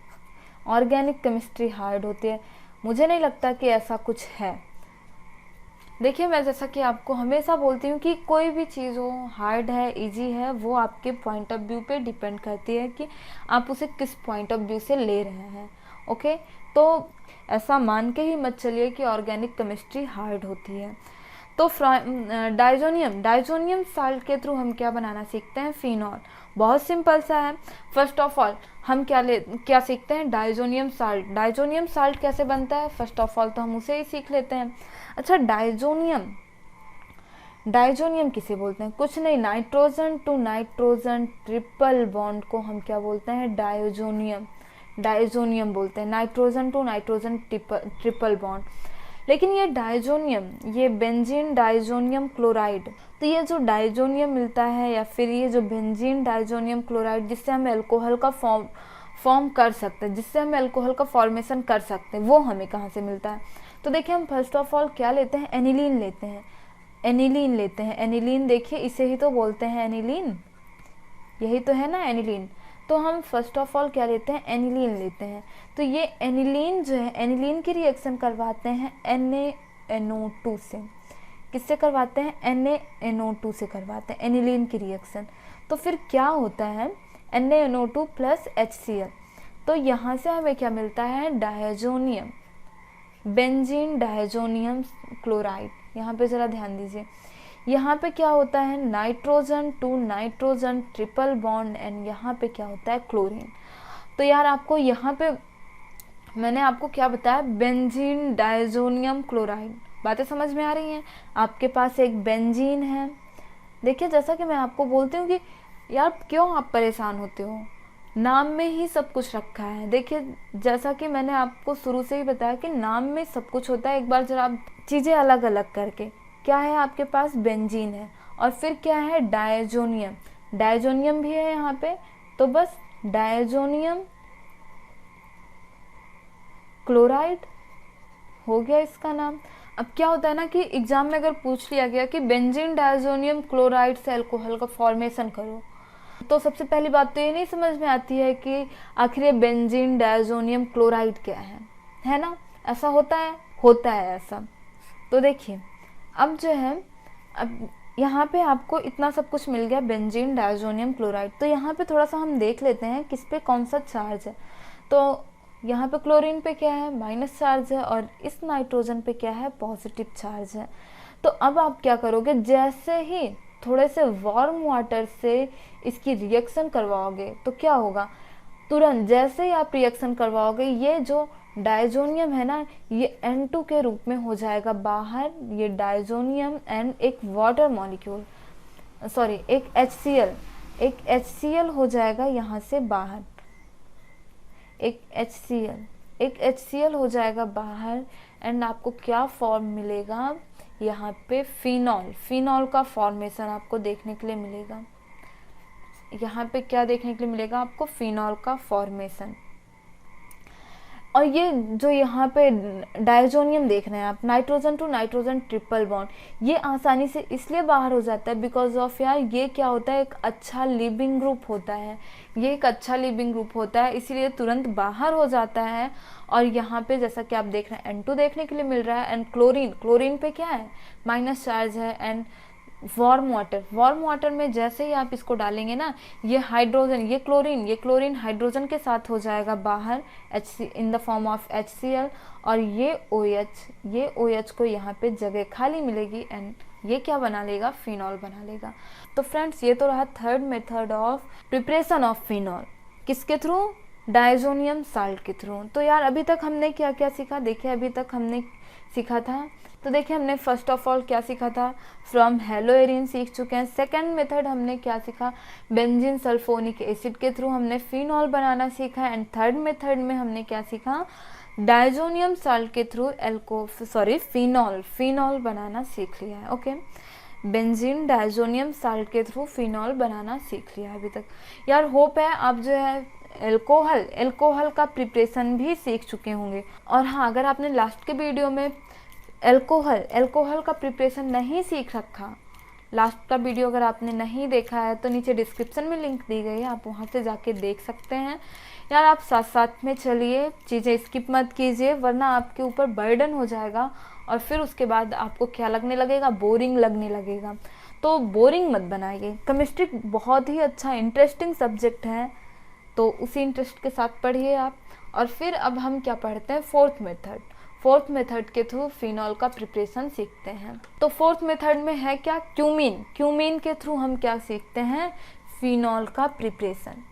ऑर्गेनिक केमिस्ट्री हार्ड होती है, मुझे नहीं लगता कि ऐसा कुछ है। देखिए मैं जैसा कि आपको हमेशा बोलती हूँ कि कोई भी चीज़ हो, हार्ड है इजी है, वो आपके पॉइंट ऑफ व्यू पे डिपेंड करती है कि आप उसे किस पॉइंट ऑफ व्यू से ले रहे हैं। ओके, तो ऐसा मान के ही मत चलिए कि ऑर्गेनिक केमिस्ट्री हार्ड होती है। तो डाइजोनियम साल्ट के थ्रू हम क्या बनाना सीखते हैं, फिनॉल। बहुत सिंपल सा है। फर्स्ट ऑफ ऑल हम क्या सीखते हैं, डाइजोनियम साल्ट कैसे बनता है, फर्स्ट ऑफ ऑल तो हम उसे ही सीख लेते हैं। अच्छा, डाइजोनियम किसे बोलते हैं, कुछ नहीं, nitrogen to nitrogen triple bond को हम क्या बोलते हैं, डाइजोनियम बोलते हैं, nitrogen to nitrogen triple bond. लेकिन ये डाइजोनियम, ये बेंजीन डाइजोनियम क्लोराइड, तो ये जो डाइजोनियम मिलता है या फिर ये जो बेंजीन डाइजोनियम क्लोराइड जिससे हम अल्कोहल का फॉर्म कर सकते हैं, जिससे हम अल्कोहल का फॉर्मेशन कर सकते हैं, वो हमें कहाँ से मिलता है। तो देखिए हम फर्स्ट ऑफ ऑल क्या लेते हैं, एनिलीन लेते हैं। एनिलीन देखिए, इसे ही तो बोलते हैं एनिलीन, यही तो है ना एनिलीन। तो हम फर्स्ट ऑफ ऑल क्या लेते हैं, एनिलीन लेते हैं। तो ये एनिलीन जो है, एनिलीन की रिएक्शन करवाते हैं NaNO2 से। किससे करवाते हैं, NaNO2 से करवाते हैं एनिलीन की रिएक्शन। तो फिर क्या होता है, NaNO2 प्लस HCl। तो यहाँ से हमें क्या मिलता है, डायजोनियम, बेंजीन डायजोनियम क्लोराइड। यहाँ पे ज़रा ध्यान दीजिए, यहाँ पे क्या होता है, nitrogen to nitrogen triple bond, and यहाँ पे क्या होता है, क्लोरीन। तो यार आपको यहाँ पे मैंने आपको क्या बताया, बेंजीन डायजोनियम क्लोराइड। बातें समझ में आ रही हैं। आपके पास एक बेंजीन है। देखिए जैसा कि मैं आपको बोलती हूँ कि यार क्यों आप परेशान होते हो, नाम में ही सब कुछ रखा है। देखिए जैसा कि मैंने आपको शुरू से ही बताया कि नाम में सब कुछ होता है। एक बार जरा आप चीज़ें अलग अलग करके, क्या है आपके पास, बेंजीन है, और फिर क्या है, डायजोनियम भी है यहाँ पे। तो बस डायजोनियम क्लोराइड हो गया इसका नाम। अब क्या होता है ना कि एग्जाम में अगर पूछ लिया गया कि बेंजीन डायजोनियम क्लोराइड से अल्कोहल का फॉर्मेशन करो, तो सबसे पहली बात तो ये नहीं समझ में आती है कि आखिर ये बेंजीन डायजोनियम क्लोराइड क्या है ना। ऐसा होता है ऐसा। तो देखिए अब जो है, अब यहाँ पे आपको इतना सब कुछ मिल गया, बेंजीन डायजोनियम क्लोराइड। तो यहाँ पे थोड़ा सा हम देख लेते हैं किस पे कौन सा चार्ज है। तो यहाँ पे क्लोरीन पे क्या है, माइनस चार्ज है, और इस नाइट्रोजन पे क्या है, पॉजिटिव चार्ज है। तो अब आप क्या करोगे, जैसे ही थोड़े से वार्म वाटर से इसकी रिएक्शन करवाओगे तो क्या होगा, तुरंत जैसे ही आप रिएक्शन करवाओगे, ये जो डायजोनियम है ना, ये N2 के रूप में हो जाएगा बाहर। ये डायजोनियम एंड एक वाटर मॉलिक्यूल, सॉरी एक HCl हो जाएगा यहाँ से बाहर। एक HCl हो जाएगा बाहर, एंड आपको क्या फॉर्म मिलेगा, यहाँ पे फिनॉल का फॉर्मेशन आपको देखने के लिए मिलेगा। यहाँ पे क्या देखने के लिए मिलेगा आपको, फिनॉल का फॉर्मेशन। और ये जो यहाँ पे डायजोनियम देख रहे हैं आप, nitrogen to nitrogen triple bond, ये आसानी से इसलिए बाहर हो जाता है बिकॉज ऑफ यार ये क्या होता है, एक अच्छा लिविंग ग्रुप होता है। ये एक अच्छा लिविंग ग्रुप होता है, इसीलिए तुरंत बाहर हो जाता है। और यहाँ पे जैसा कि आप देख रहे हैं N2 देखने के लिए मिल रहा है। एंड क्लोरीन पे क्या है, माइनस चार्ज है। एंड वार्म वाटर में जैसे ही आप इसको डालेंगे ना, ये हाइड्रोजन, ये क्लोरीन हाइड्रोजन के साथ हो जाएगा बाहर in the form of HCl, और ये OH को यहाँ पे जगह खाली मिलेगी, एंड ये क्या बना लेगा, फिनॉल बना लेगा। तो फ्रेंड्स ये तो रहा third method of preparation of phenol, किसके थ्रू, डायजोनियम साल्ट के थ्रू। तो यार अभी तक हमने क्या क्या सीखा, देखिए अभी तक हमने सीखा था, तो देखिए हमने फर्स्ट ऑफ ऑल क्या सीखा था, फ्रॉम हेलोएरिन सीख चुके हैं। सेकंड मेथड हमने क्या सीखा, बेंजीन सल्फोनिक एसिड के थ्रू हमने फिनॉल बनाना सीखा। एंड थर्ड मेथड में हमने क्या सीखा, डायजोनियम साल्ट के थ्रू फिनॉल बनाना सीख लिया है। ओके, बेंजीन डायजोनियम साल्ट के थ्रू फिनॉल बनाना सीख लिया है अभी तक। यार होप है आप जो है एल्कोहल का प्रिपरेशन भी सीख चुके होंगे। और हाँ, अगर आपने लास्ट के वीडियो में एल्कोहल का प्रिपरेशन नहीं सीख रखा, लास्ट का वीडियो अगर आपने नहीं देखा है तो नीचे डिस्क्रिप्शन में लिंक दी गई है, आप वहाँ से जाके देख सकते हैं। यार आप साथ साथ में चलिए, चीज़ें स्किप मत कीजिए, वरना आपके ऊपर बर्डन हो जाएगा और फिर उसके बाद आपको क्या लगने लगेगा, बोरिंग लगने लगेगा। तो बोरिंग मत बनाइए। केमिस्ट्री बहुत ही अच्छा इंटरेस्टिंग सब्जेक्ट है, तो उसी इंटरेस्ट के साथ पढ़िए आप। और फिर अब हम क्या पढ़ते हैं, फोर्थ मेथड के थ्रू फिनॉल का प्रिपरेशन सीखते हैं। तो फोर्थ मेथड में है क्या, क्यूमीन। क्यूमीन के थ्रू हम क्या सीखते हैं, फिनॉल का preparation,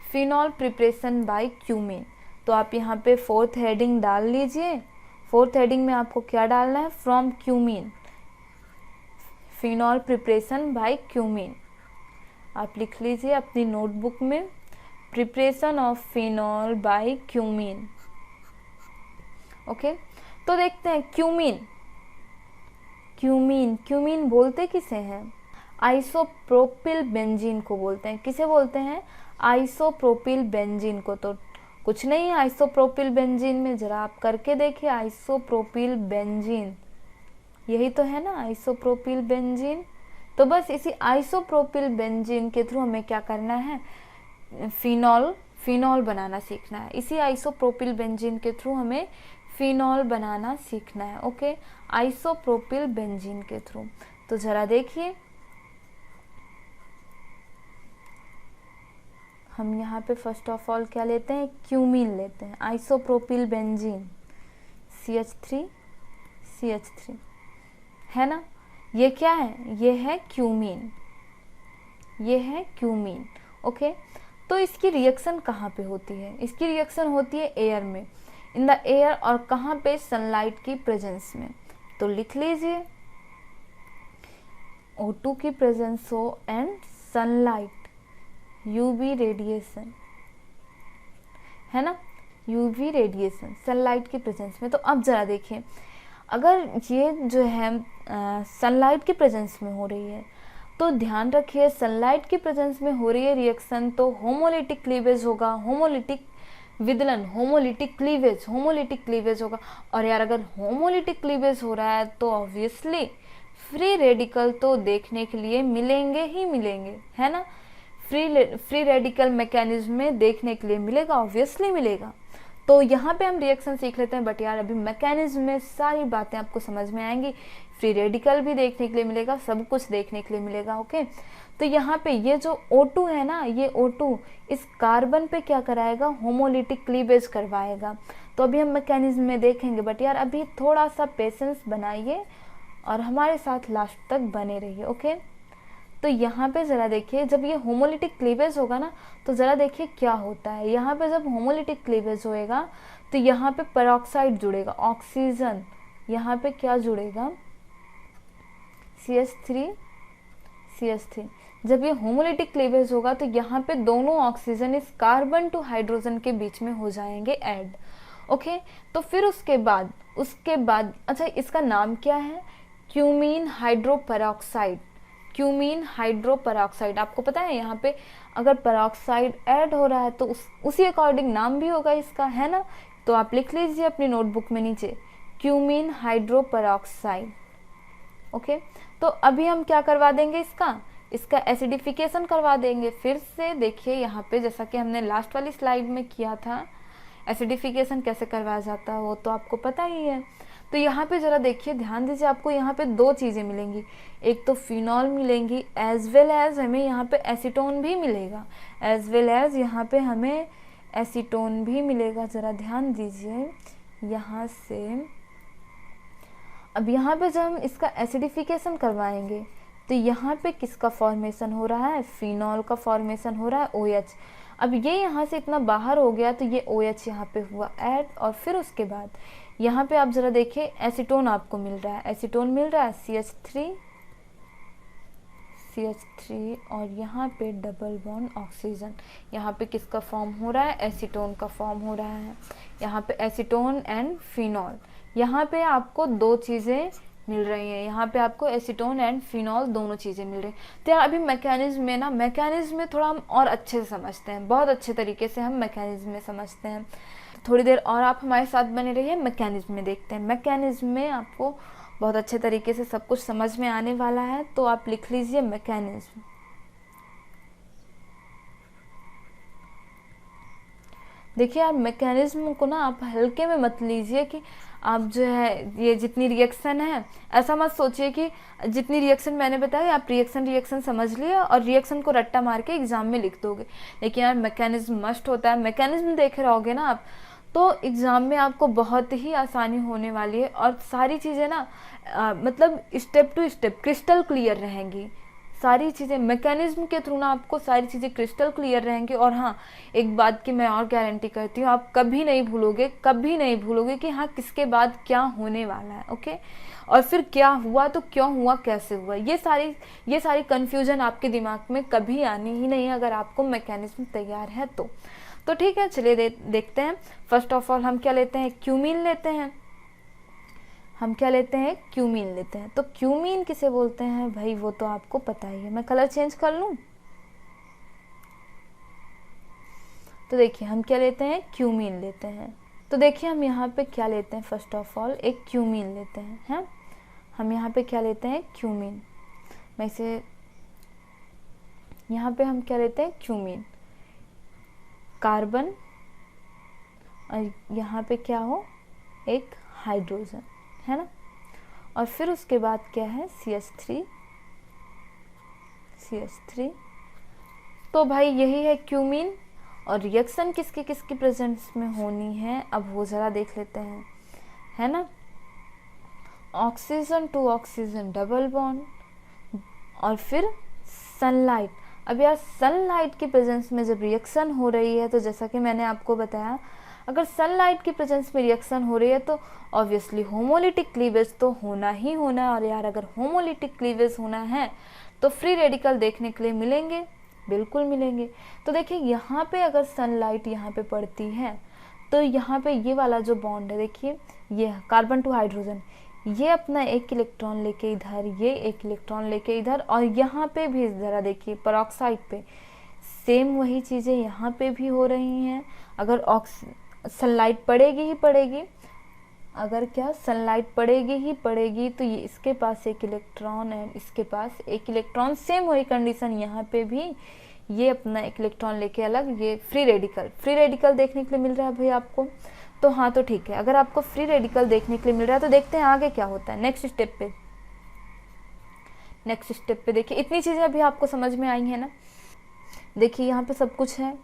phenol preparation by cumene. तो आप यहाँ पे फोर्थ हेडिंग डाल लीजिए। फोर्थ हेडिंग में आपको क्या डालना है, from cumene, phenol preparation by cumene. आप लिख लीजिए अपनी नोटबुक में, preparation of phenol by cumene. Okay, तो देखते हैं क्यूमीन। क्यूमीन, क्यूमीन बोलते किसे हैं, आइसोप्रोपिल बेंजीन को बोलते हैं। किसे बोलते हैं, आइसोप्रोपिल बेंजीन को। तो कुछ नहीं है आइसोप्रोपिल बेंजीन में, जरा आप करके देखिए, आइसोप्रोपिल बेंजीन, यही तो है ना आइसोप्रोपिल बेंजीन। तो बस इसी आइसोप्रोपिल बेंजीन के थ्रू हमें क्या करना है, फिनॉल बनाना सीखना है। इसी आइसोप्रोपिल बेंजीन के थ्रू हमें फिनॉल बनाना सीखना है। ओके, आइसोप्रोपिल बेंजीन के थ्रू। तो जरा देखिए, हम यहाँ पे फर्स्ट ऑफ ऑल क्या लेते हैं, क्यूमीन लेते हैं, आइसोप्रोपिल बेंजीन CH3 CH3, है ना। ये क्या है, ये है क्यूमीन, ये है क्यूमीन। ओके, तो इसकी रिएक्शन कहाँ पे होती है, इसकी रिएक्शन होती है एयर में, इन द एयर, और कहाँ पे, सनलाइट की प्रेजेंस में। तो लिख लीजिए O2 की प्रेजेंस हो एंड सनलाइट, UV रेडिएशन, है ना, UV रेडिएशन सनलाइट की प्रेजेंस में। तो अब जरा देखिए, अगर ये जो है सनलाइट की प्रेजेंस में हो रही है, तो ध्यान रखिए सनलाइट की प्रेजेंस में हो रही है रिएक्शन, तो होमोलिटिक क्लीवेज होगा, होमोलिटिक विदलन, होमोलिटिक क्लीवेज होगा। और यार अगर होमोलिटिक क्लीवेज हो रहा है तो ऑब्वियसली फ्री रेडिकल तो देखने के लिए मिलेंगे ही मिलेंगे, है ना। फ्री रेडिकल मैकेनिज्म में देखने के लिए मिलेगा, ऑब्वियसली मिलेगा। तो यहाँ पे हम रिएक्शन सीख लेते हैं, बट यार अभी मैकेनिज्म में सारी बातें आपको समझ में आएंगी। फ्री रेडिकल भी देखने के लिए मिलेगा, सब कुछ देखने के लिए मिलेगा। ओके, तो यहाँ पे ये जो O2 है ना, ये O2 इस कार्बन पे क्या कराएगा, होमोलिटिक क्लीवेज करवाएगा। तो अभी हम मैकेनिज्म में देखेंगे, बट यार अभी थोड़ा सा पेशेंस बनाइए और हमारे साथ लास्ट तक बने रहिए। ओके, तो यहाँ पे ज़रा देखिए, जब ये होमोलिटिक क्लीवेज होगा ना, तो ज़रा देखिए क्या होता है। यहाँ पे जब होमोलिटिक क्लीवेज होएगा तो यहाँ पे पेरोक्साइड जुड़ेगा, ऑक्सीजन, यहाँ पे क्या जुड़ेगा, CH3। जब ये होमोलिटिक क्लीवेज होगा तो यहाँ पे दोनों ऑक्सीजन इस कार्बन टू हाइड्रोजन के बीच में हो जाएंगे ऐड। ओके, तो फिर उसके बाद अच्छा इसका नाम क्या है, क्यूमीन हाइड्रोपेरोक्साइड। क्यूमीन हाइड्रोपेरोक्साइड, आपको पता है यहाँ पे अगर पेरोक्साइड ऐड हो रहा है तो उसी अकॉर्डिंग नाम भी होगा इसका, है ना। तो आप लिख लीजिए अपनी नोटबुक में नीचे, क्यूमीन हाइड्रोपेरोक्साइड। ओके, तो अभी हम क्या करवा देंगे, इसका एसिडिफिकेशन करवा देंगे। फिर से देखिए यहाँ पे, जैसा कि हमने लास्ट वाली स्लाइड में किया था, एसिडिफिकेशन कैसे करवाया जाता है वो तो आपको पता ही है। तो यहाँ पे ज़रा देखिए, ध्यान दीजिए, आपको यहाँ पे दो चीज़ें मिलेंगी, एक तो फिनॉल मिलेंगी, एज वेल एज हमें यहाँ पे एसीटोन भी मिलेगा, एज वेल एज यहाँ पे हमें एसीटोन भी मिलेगा। ज़रा ध्यान दीजिए यहाँ से। अब यहाँ पे जब हम इसका एसिडिफिकेशन करवाएंगे तो यहाँ पे किसका फॉर्मेशन हो रहा है, फिनॉल का फॉर्मेशन हो रहा है, OH। अब ये यहाँ से इतना बाहर हो गया तो ये OH यहाँ पे हुआ ऐड, और फिर उसके बाद यहाँ पे आप ज़रा देखिए एसीटोन आपको मिल रहा है, एसीटोन मिल रहा है CH3 और यहाँ पे डबल बॉन्ड ऑक्सीजन, यहाँ पे किसका फॉर्म हो रहा है, एसीटोन का फॉर्म हो रहा है। यहाँ पे एसीटोन एंड फिनॉल, यहाँ पे आपको दो चीज़ें मिल रही हैं, यहाँ पे आपको एसीटोन एंड फिनॉल दोनों चीज़ें मिल रही हैं। तो यार अभी मैकेनिज्म में थोड़ा हम और अच्छे से समझते हैं, बहुत अच्छे तरीके से हम मैकेनिज्म में समझते हैं। तो थोड़ी देर और आप हमारे साथ बने रहिए, मैकेनिज्म में देखते हैं। मैकेनिज्म में आपको बहुत अच्छे तरीके से सब कुछ समझ में आने वाला है। तो आप लिख लीजिए मैकेनिज्म। देखिए यार मैकेनिज्म को ना आप हल्के में मत लीजिए कि आप जो है ये जितनी रिएक्शन है, ऐसा मत सोचिए कि जितनी रिएक्शन मैंने बताया आप रिएक्शन समझ लिए और रिएक्शन को रट्टा मार के एग्जाम में लिख दोगे। लेकिन यार मैकेनिज्म मस्ट होता है। मैकेनिज्म देख रहोगे ना आप तो एग्ज़ाम में आपको बहुत ही आसानी होने वाली है और सारी चीज़ें ना मतलब step to step crystal clear रहेंगी। सारी चीज़ें मैकेनिज्म के थ्रू ना आपको सारी चीज़ें क्रिस्टल क्लियर रहेंगी। और हाँ, एक बात की मैं और गारंटी करती हूँ, आप कभी नहीं भूलोगे कि हाँ किसके बाद क्या होने वाला है। ओके, और फिर क्या हुआ तो क्यों हुआ, कैसे हुआ, ये सारी कन्फ्यूजन आपके दिमाग में कभी आनी ही नहीं है अगर आपको मैकेनिज्म तैयार है तो ठीक है, चलिए देखते हैं। फर्स्ट ऑफ ऑल हम क्या लेते हैं, क्यूमीन लेते हैं। क्यूमीन लेते हैं। तो क्यूमीन किसे बोलते हैं भाई, वो तो आपको पता ही है। मैं कलर चेंज कर लूँ तो देखिए हम क्या लेते हैं, क्यूमीन लेते हैं। तो देखिए हम यहाँ पे क्या लेते हैं, फर्स्ट ऑफ ऑल एक क्यूमीन लेते हैं। हम यहाँ पे क्या लेते हैं, क्यूमीन। मैं इसे यहाँ पे हम क्या लेते हैं, क्यूमीन, कार्बन, और यहाँ पे क्या हो, एक हाइड्रोजन, है ना। और फिर उसके बाद क्या है, CH3। तो भाई यही है क्यूमीन। और रिएक्शन किसकी किसकी प्रेजेंस में होनी है, अब वो ज़रा देख लेते हैं, है ना। Oxygen to oxygen double bond, और फिर सनलाइट। अब यार सनलाइट की प्रेजेंस में जब रिएक्शन हो रही है तो जैसा कि मैंने आपको बताया, अगर सनलाइट की प्रेजेंस में रिएक्शन हो रही है तो ऑब्वियसली होमोलिटिक क्लीवेज तो होना ही होना है। और यार अगर होमोलिटिक क्लीवेज होना है तो फ्री रेडिकल देखने के लिए मिलेंगे, बिल्कुल मिलेंगे। तो देखिए यहाँ पे अगर सनलाइट यहाँ पे पड़ती है तो यहाँ पे ये वाला जो बॉन्ड है, देखिए ये कार्बन टू हाइड्रोजन, ये अपना एक इलेक्ट्रॉन लेके इधर, ये एक इलेक्ट्रॉन लेके इधर, और यहाँ पे भी ज़रा देखिए पेरोक्साइड पे सेम वही चीज़ें यहाँ पे भी हो रही हैं। अगर सनलाइट पड़ेगी ही पड़ेगी, अगर क्या सनलाइट पड़ेगी ही पड़ेगी तो ये इसके पास एक इलेक्ट्रॉन है, इसके पास एक इलेक्ट्रॉन, सेम वही कंडीशन यहाँ पे भी, ये अपना एक इलेक्ट्रॉन लेके अलग, ये फ्री रेडिकल देखने के लिए मिल रहा है भाई आपको। तो हाँ तो ठीक है, अगर आपको फ्री रेडिकल देखने के लिए मिल रहा है तो देखते हैं आगे क्या होता है नेक्स्ट स्टेप पे। देखिए इतनी चीज़ें अभी आपको समझ में आई है ना। देखिए यहाँ पे सब कुछ है,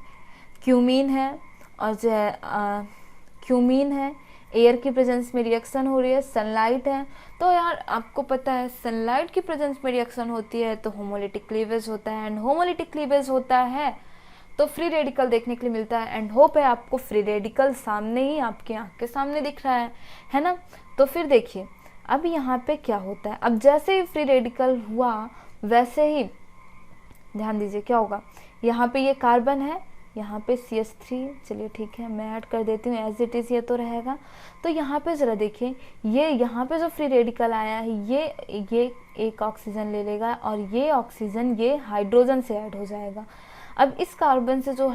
क्यूमीन है, और जो है क्यूमीन है, एयर की प्रेजेंस में रिएक्शन हो रही है, सनलाइट है। तो यार आपको पता है सनलाइट की प्रेजेंस में रिएक्शन होती है तो होमोलिटिक क्लीवेज होता है, एंड होमोलिटिक क्लीवेज होता है तो फ्री रेडिकल देखने के लिए मिलता है। एंड होप है आपको फ्री रेडिकल सामने ही आपके आँख के सामने दिख रहा है ना। तो फिर देखिए अब यहाँ पे क्या होता है, अब जैसे ही फ्री रेडिकल हुआ वैसे ही ध्यान दीजिए क्या होगा, यहाँ पे ये कार्बन है, यहाँ पे CH3, चलिए ठीक है मैं ऐड कर देती हूँ एज इट इज़, ये तो रहेगा। तो यहाँ पे ज़रा देखिए, ये यहाँ पे जो फ्री रेडिकल आया है ये एक ऑक्सीजन ले लेगा और ये ऑक्सीजन ये हाइड्रोजन से ऐड हो जाएगा। अब इस कार्बन से जो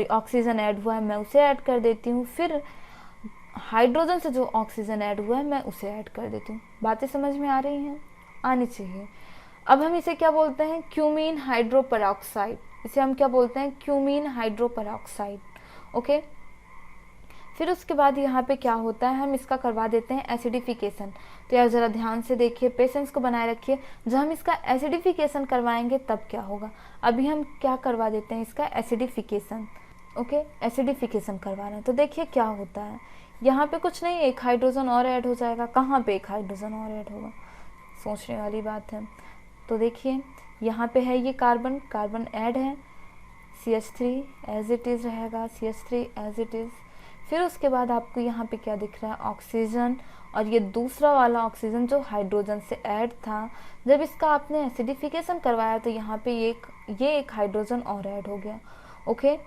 ऑक्सीजन ऐड हुआ है मैं उसे ऐड कर देती हूँ, फिर हाइड्रोजन से जो ऑक्सीजन ऐड हुआ है मैं उसे ऐड कर देती हूँ। बातें समझ में आ रही हैं, आनी चाहिए। अब हम इसे क्या बोलते हैं, क्यूमीन हाइड्रोपेरोक्साइड, इसे हम क्या बोलते हैं, क्यूमीन हाइड्रोपेरोक्साइड। ओके, फिर उसके बाद यहाँ पे क्या होता है, हम इसका करवा देते हैं एसिडिफिकेशन। तो यार ज़रा ध्यान से देखिए, पेशेंस को बनाए रखिए, जब हम इसका एसिडिफिकेशन करवाएंगे तब क्या होगा। अभी हम क्या करवा देते हैं, इसका एसिडिफिकेशन। ओके, एसिडिफिकेशन करवा रहे हैं तो देखिए क्या होता है, यहाँ पे कुछ नहीं, एक हाइड्रोजन और ऐड हो जाएगा। कहाँ पे एक हाइड्रोजन और ऐड होगा, सोचने वाली बात है। तो देखिए यहाँ पे है ये कार्बन ऐड है, CH3 एज इट इज़ रहेगा, CH3 एज इट इज़। फिर उसके बाद आपको यहाँ पे क्या दिख रहा है, ऑक्सीजन, और ये दूसरा वाला ऑक्सीजन जो हाइड्रोजन से ऐड था, जब इसका आपने एसिडिफिकेशन करवाया तो यहाँ पे ये एक हाइड्रोजन और ऐड हो गया। ओके,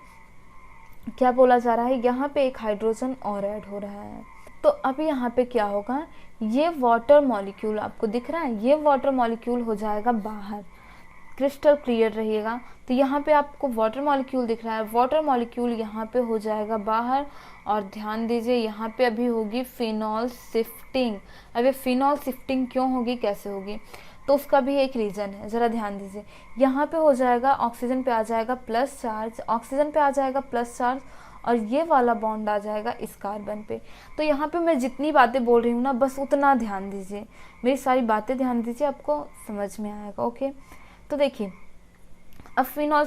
क्या बोला जा रहा है, यहाँ पे एक हाइड्रोजन और ऐड हो रहा है। तो अब यहाँ पे क्या होगा, ये वाटर मॉलिक्यूल आपको दिख रहा है, ये वाटर मॉलिक्यूल हो जाएगा बाहर, क्रिस्टल क्लियर रहिएगा। तो यहाँ पे आपको वाटर मॉलिक्यूल दिख रहा है, वाटर मॉलिक्यूल यहाँ पे हो जाएगा बाहर। और ध्यान दीजिए यहाँ पे अभी होगी फिनॉल शिफ्टिंग। अब ये फिनॉल शिफ्टिंग क्यों होगी, कैसे होगी, तो उसका भी एक रीज़न है, ज़रा ध्यान दीजिए। यहाँ पे हो जाएगा ऑक्सीजन पे आ जाएगा प्लस चार्ज, ऑक्सीजन पे आ जाएगा प्लस चार्ज, और ये वाला बॉन्ड आ जाएगा इस कार्बन पे। तो यहाँ पे मैं जितनी बातें बोल रही हूँ ना, बस उतना ध्यान दीजिए, मेरी सारी बातें ध्यान दीजिए, आपको समझ में आएगा। ओके, तो देखिए अब फिनॉल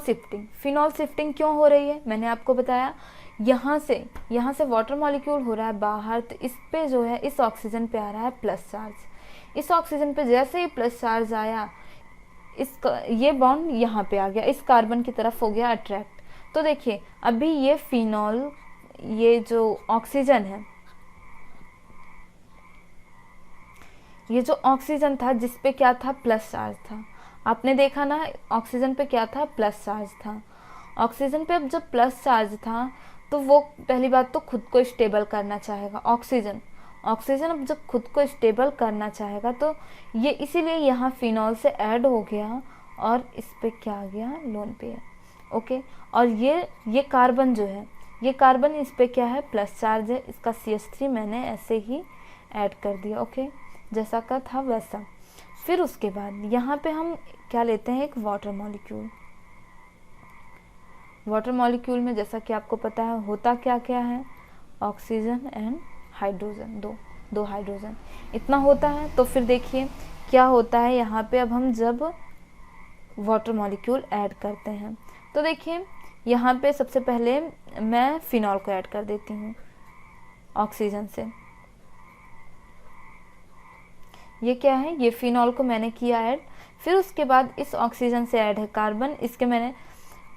शिफ्टिंग क्यों हो रही है, मैंने आपको बताया यहाँ से वाटर मॉलिक्यूल हो रहा है बाहर, तो इस पे जो है इस ऑक्सीजन पे आ रहा है प्लस चार्ज। इस ऑक्सीजन पे जैसे ही प्लस चार्ज आया, ये बॉन्ड यहाँ पे आ गया, इस कार्बन की तरफ हो गया अट्रैक्ट। तो देखिए अभी ये फिनॉल, ये जो ऑक्सीजन है, ये जो ऑक्सीजन था जिस पे क्या था, प्लस चार्ज था, आपने देखा ना ऑक्सीजन पे क्या था, प्लस चार्ज था। ऑक्सीजन पे अब जब प्लस चार्ज था तो वो पहली बात तो खुद को स्टेबल करना चाहेगा। ऑक्सीजन अब जब खुद को स्टेबल करना चाहेगा तो ये इसीलिए यहाँ फिनॉल से ऐड हो गया और इस पे क्या आ गया, लोन पेयर। ओके, और ये कार्बन जो है, ये कार्बन इस पे क्या है, प्लस चार्ज है, इसका CH3 मैंने ऐसे ही ऐड कर दिया। ओके, जैसा का था वैसा। फिर उसके बाद यहाँ पे हम क्या लेते हैं, एक वाटर मॉलिक्यूल। वाटर मॉलिक्यूल में जैसा कि आपको पता है होता क्या क्या है, ऑक्सीजन एंड हाइड्रोजन, दो हाइड्रोजन इतना होता है। तो फिर देखिए क्या होता है यहाँ पे, अब हम जब वाटर मॉलिक्यूल ऐड करते हैं तो देखिए यहाँ पे सबसे पहले मैं फिनॉल को ऐड कर देती हूँ ऑक्सीजन से। ये क्या है, ये फिनॉल को मैंने किया ऐड। फिर उसके बाद इस ऑक्सीजन से ऐड है कार्बन, इसके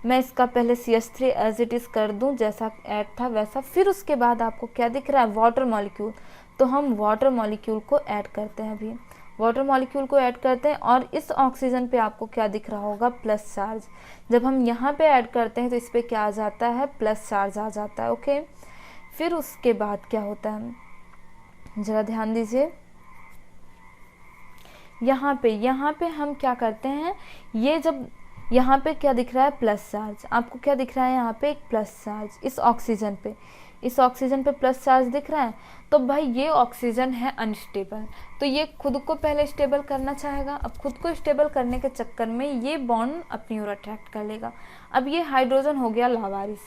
मैं इसका पहले CH3 एज इट इज़ कर दूं, जैसा ऐड था वैसा। फिर उसके बाद आपको क्या दिख रहा है, वाटर मॉलिक्यूल। तो हम वाटर मॉलिक्यूल को ऐड करते हैं, अभी वाटर मॉलिक्यूल को ऐड करते हैं और इस ऑक्सीजन पे आपको क्या दिख रहा होगा, प्लस चार्ज। जब हम यहाँ पे ऐड करते हैं तो इस पर क्या आ जाता है, प्लस चार्ज आ जाता है। ओके, फिर उसके बाद क्या होता है, ज़रा ध्यान दीजिए। यहाँ पे हम क्या करते हैं, ये जब यहाँ पे क्या दिख रहा है, प्लस चार्ज। आपको क्या दिख रहा है यहाँ पे, एक प्लस चार्ज इस ऑक्सीजन पे प्लस चार्ज दिख रहा है। तो भाई ये ऑक्सीजन है अनस्टेबल, तो ये खुद को पहले स्टेबल करना चाहेगा। अब खुद को स्टेबल करने के चक्कर में ये बॉन्ड अपनी ओर अट्रैक्ट कर लेगा। अब ये हाइड्रोजन हो गया लावारिस,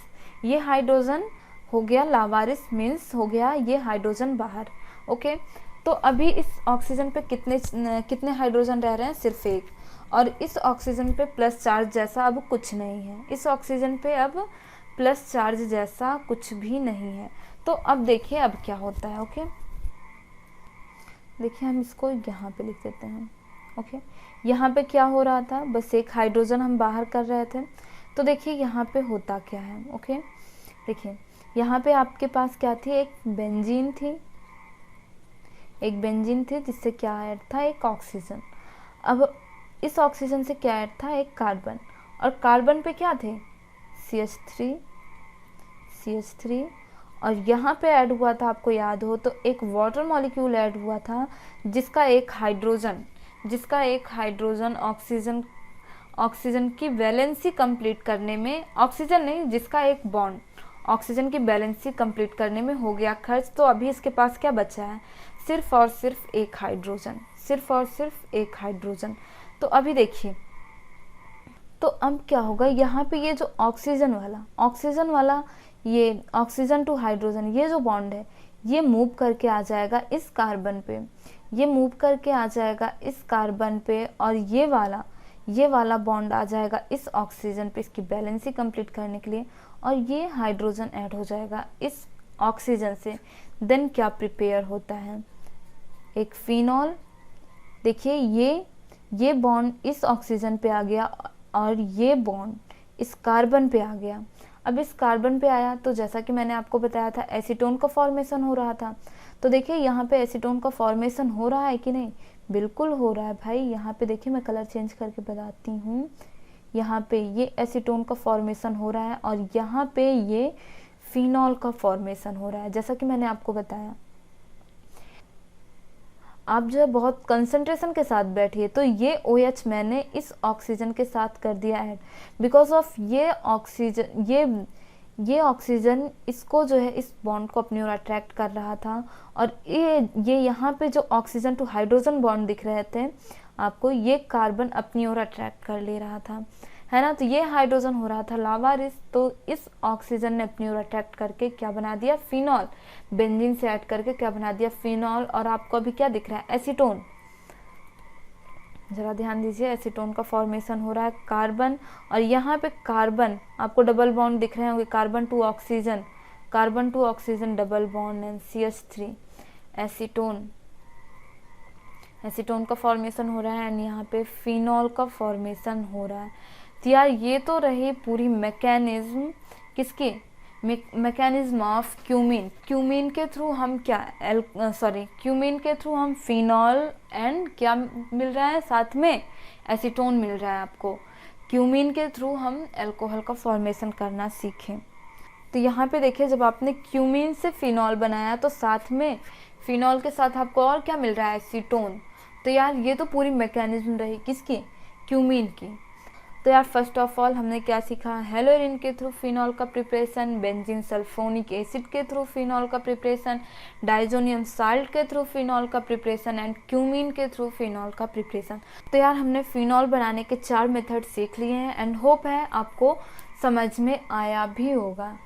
ये हाइड्रोजन हो गया लावारिस, मीन्स हो गया ये हाइड्रोजन बाहर। ओके, तो अभी इस ऑक्सीजन पे कितने हाइड्रोजन रह रहे हैं, सिर्फ एक। और इस ऑक्सीजन पे प्लस चार्ज जैसा अब कुछ नहीं है, इस ऑक्सीजन पे अब प्लस चार्ज जैसा कुछ भी नहीं है। तो अब देखिए अब क्या होता है। ओके, देखिए हम इसको यहाँ पे लिख देते हैं। ओके, यहाँ पे क्या हो रहा था, बस एक हाइड्रोजन हम बाहर कर रहे थे। तो देखिए यहाँ पे होता क्या है। ओके, देखिए यहाँ पे आपके पास क्या थी, एक बेंजीन थी जिससे क्या ऐड था, एक ऑक्सीजन। अब इस ऑक्सीजन से क्या ऐड था, एक कार्बन, और कार्बन पे क्या थे, CH3 और यहाँ पे ऐड हुआ था, आपको याद हो तो एक वाटर मॉलिक्यूल ऐड हुआ था जिसका एक हाइड्रोजन ऑक्सीजन की वैलेंसी कंप्लीट करने में, ऑक्सीजन नहीं जिसका एक बॉन्ड ऑक्सीजन की वैलेंसी कंप्लीट करने में हो गया खर्च। तो अभी इसके पास क्या बचा है, सिर्फ और सिर्फ एक हाइड्रोजन। तो अभी देखिए, तो अब क्या होगा, यहाँ पे ये जो ऑक्सीजन वाला ये ऑक्सीजन टू हाइड्रोजन ये जो बॉन्ड है, ये मूव करके आ जाएगा इस कार्बन पे, और ये वाला बॉन्ड आ जाएगा इस ऑक्सीजन पे इसकी बैलेंसी कंप्लीट करने के लिए, और ये हाइड्रोजन ऐड हो जाएगा इस ऑक्सीजन से। देन क्या प्रिपेयर होता है, एक फिनॉल। देखिए ये बॉन्ड इस ऑक्सीजन पे आ गया और ये बॉन्ड इस कार्बन पे आ गया। अब इस कार्बन पे आया तो जैसा कि मैंने आपको बताया था एसीटोन का फॉर्मेशन हो रहा था। तो देखिए यहाँ पे एसीटोन का फॉर्मेशन हो रहा है कि नहीं, बिल्कुल हो रहा है भाई। यहाँ पे देखिए मैं कलर चेंज करके बताती हूँ, यहाँ पे ये एसीटोन का फॉर्मेशन हो रहा है और यहाँ पे ये फिनॉल का फॉर्मेशन हो रहा है। जैसा कि मैंने आपको बताया, आप जो है बहुत कंसंट्रेशन के साथ बैठिए। तो ये OH मैंने इस ऑक्सीजन के साथ कर दिया ऐड, बिकॉज ऑफ ये ऑक्सीजन इसको जो है इस बॉन्ड को अपनी ओर अट्रैक्ट कर रहा था, और ये यहाँ पे जो ऑक्सीजन टू हाइड्रोजन बॉन्ड दिख रहे थे आपको, ये कार्बन अपनी ओर अट्रैक्ट कर ले रहा था, है ना। तो ये हाइड्रोजन हो रहा था लावारिस, तो इस ऑक्सीजन ने अपनी ओर अट्रैक्ट करके क्या बना दिया, फिनॉल। बेंजीन से ऐड करके क्या बना दिया, फिनॉल। और आपको अभी क्या दिख रहा है, एसीटोन। जरा ध्यान दीजिए, एसीटोन का फॉर्मेशन हो रहा है, कार्बन, और यहाँ पे कार्बन आपको डबल बॉन्ड दिख रहे होंगे, carbon to oxygen, carbon to oxygen double bond and CH3 acetone का फॉर्मेशन हो रहा है एंड यहाँ पे फिनॉल का फॉर्मेशन हो रहा है। तो यार ये तो रही पूरी मैकेनिज्म किसकी, मैकेनिज्म ऑफ क्यूमीन। क्यूमीन के थ्रू हम क्या क्यूमीन के थ्रू हम फिनॉल एंड क्या मिल रहा है, साथ में एसीटोन मिल रहा है आपको। क्यूमीन के थ्रू हम अल्कोहल का फॉर्मेशन करना सीखें। तो यहाँ पे देखिए, जब आपने क्यूमीन से फिनॉल बनाया तो साथ में फिनॉल के साथ आपको और क्या मिल रहा है, एसीटोन। तो यार ये तो पूरी मैकेनिज्म रही किसकी, क्यूमीन की। तो यार फर्स्ट ऑफ ऑल हमने क्या सीखा, हेलोरिन के थ्रू फिनॉल का प्रिपरेशन, बेंजीन सल्फोनिक एसिड के थ्रू फिनॉल का प्रिपरेशन, डाइजोनियम साल्ट के थ्रू फिनॉल का प्रिपरेशन एंड क्यूमीन के थ्रू फिनॉल का प्रिपरेशन। तो यार हमने फिनॉल बनाने के 4 मेथड सीख लिए हैं एंड होप है आपको समझ में आया भी होगा।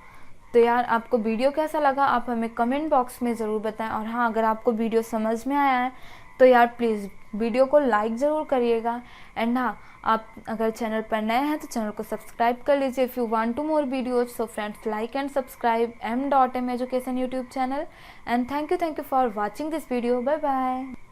तो यार आपको वीडियो कैसा लगा आप हमें कमेंट बॉक्स में ज़रूर बताएं। और हाँ, अगर आपको वीडियो समझ में आया है तो यार प्लीज़ वीडियो को लाइक ज़रूर करिएगा। एंड हाँ, आप अगर चैनल पर नए हैं तो चैनल को सब्सक्राइब कर लीजिए। If you want to more videos, so friends like and subscribe m.m education YouTube channel। And thank you for watching this video. Bye bye.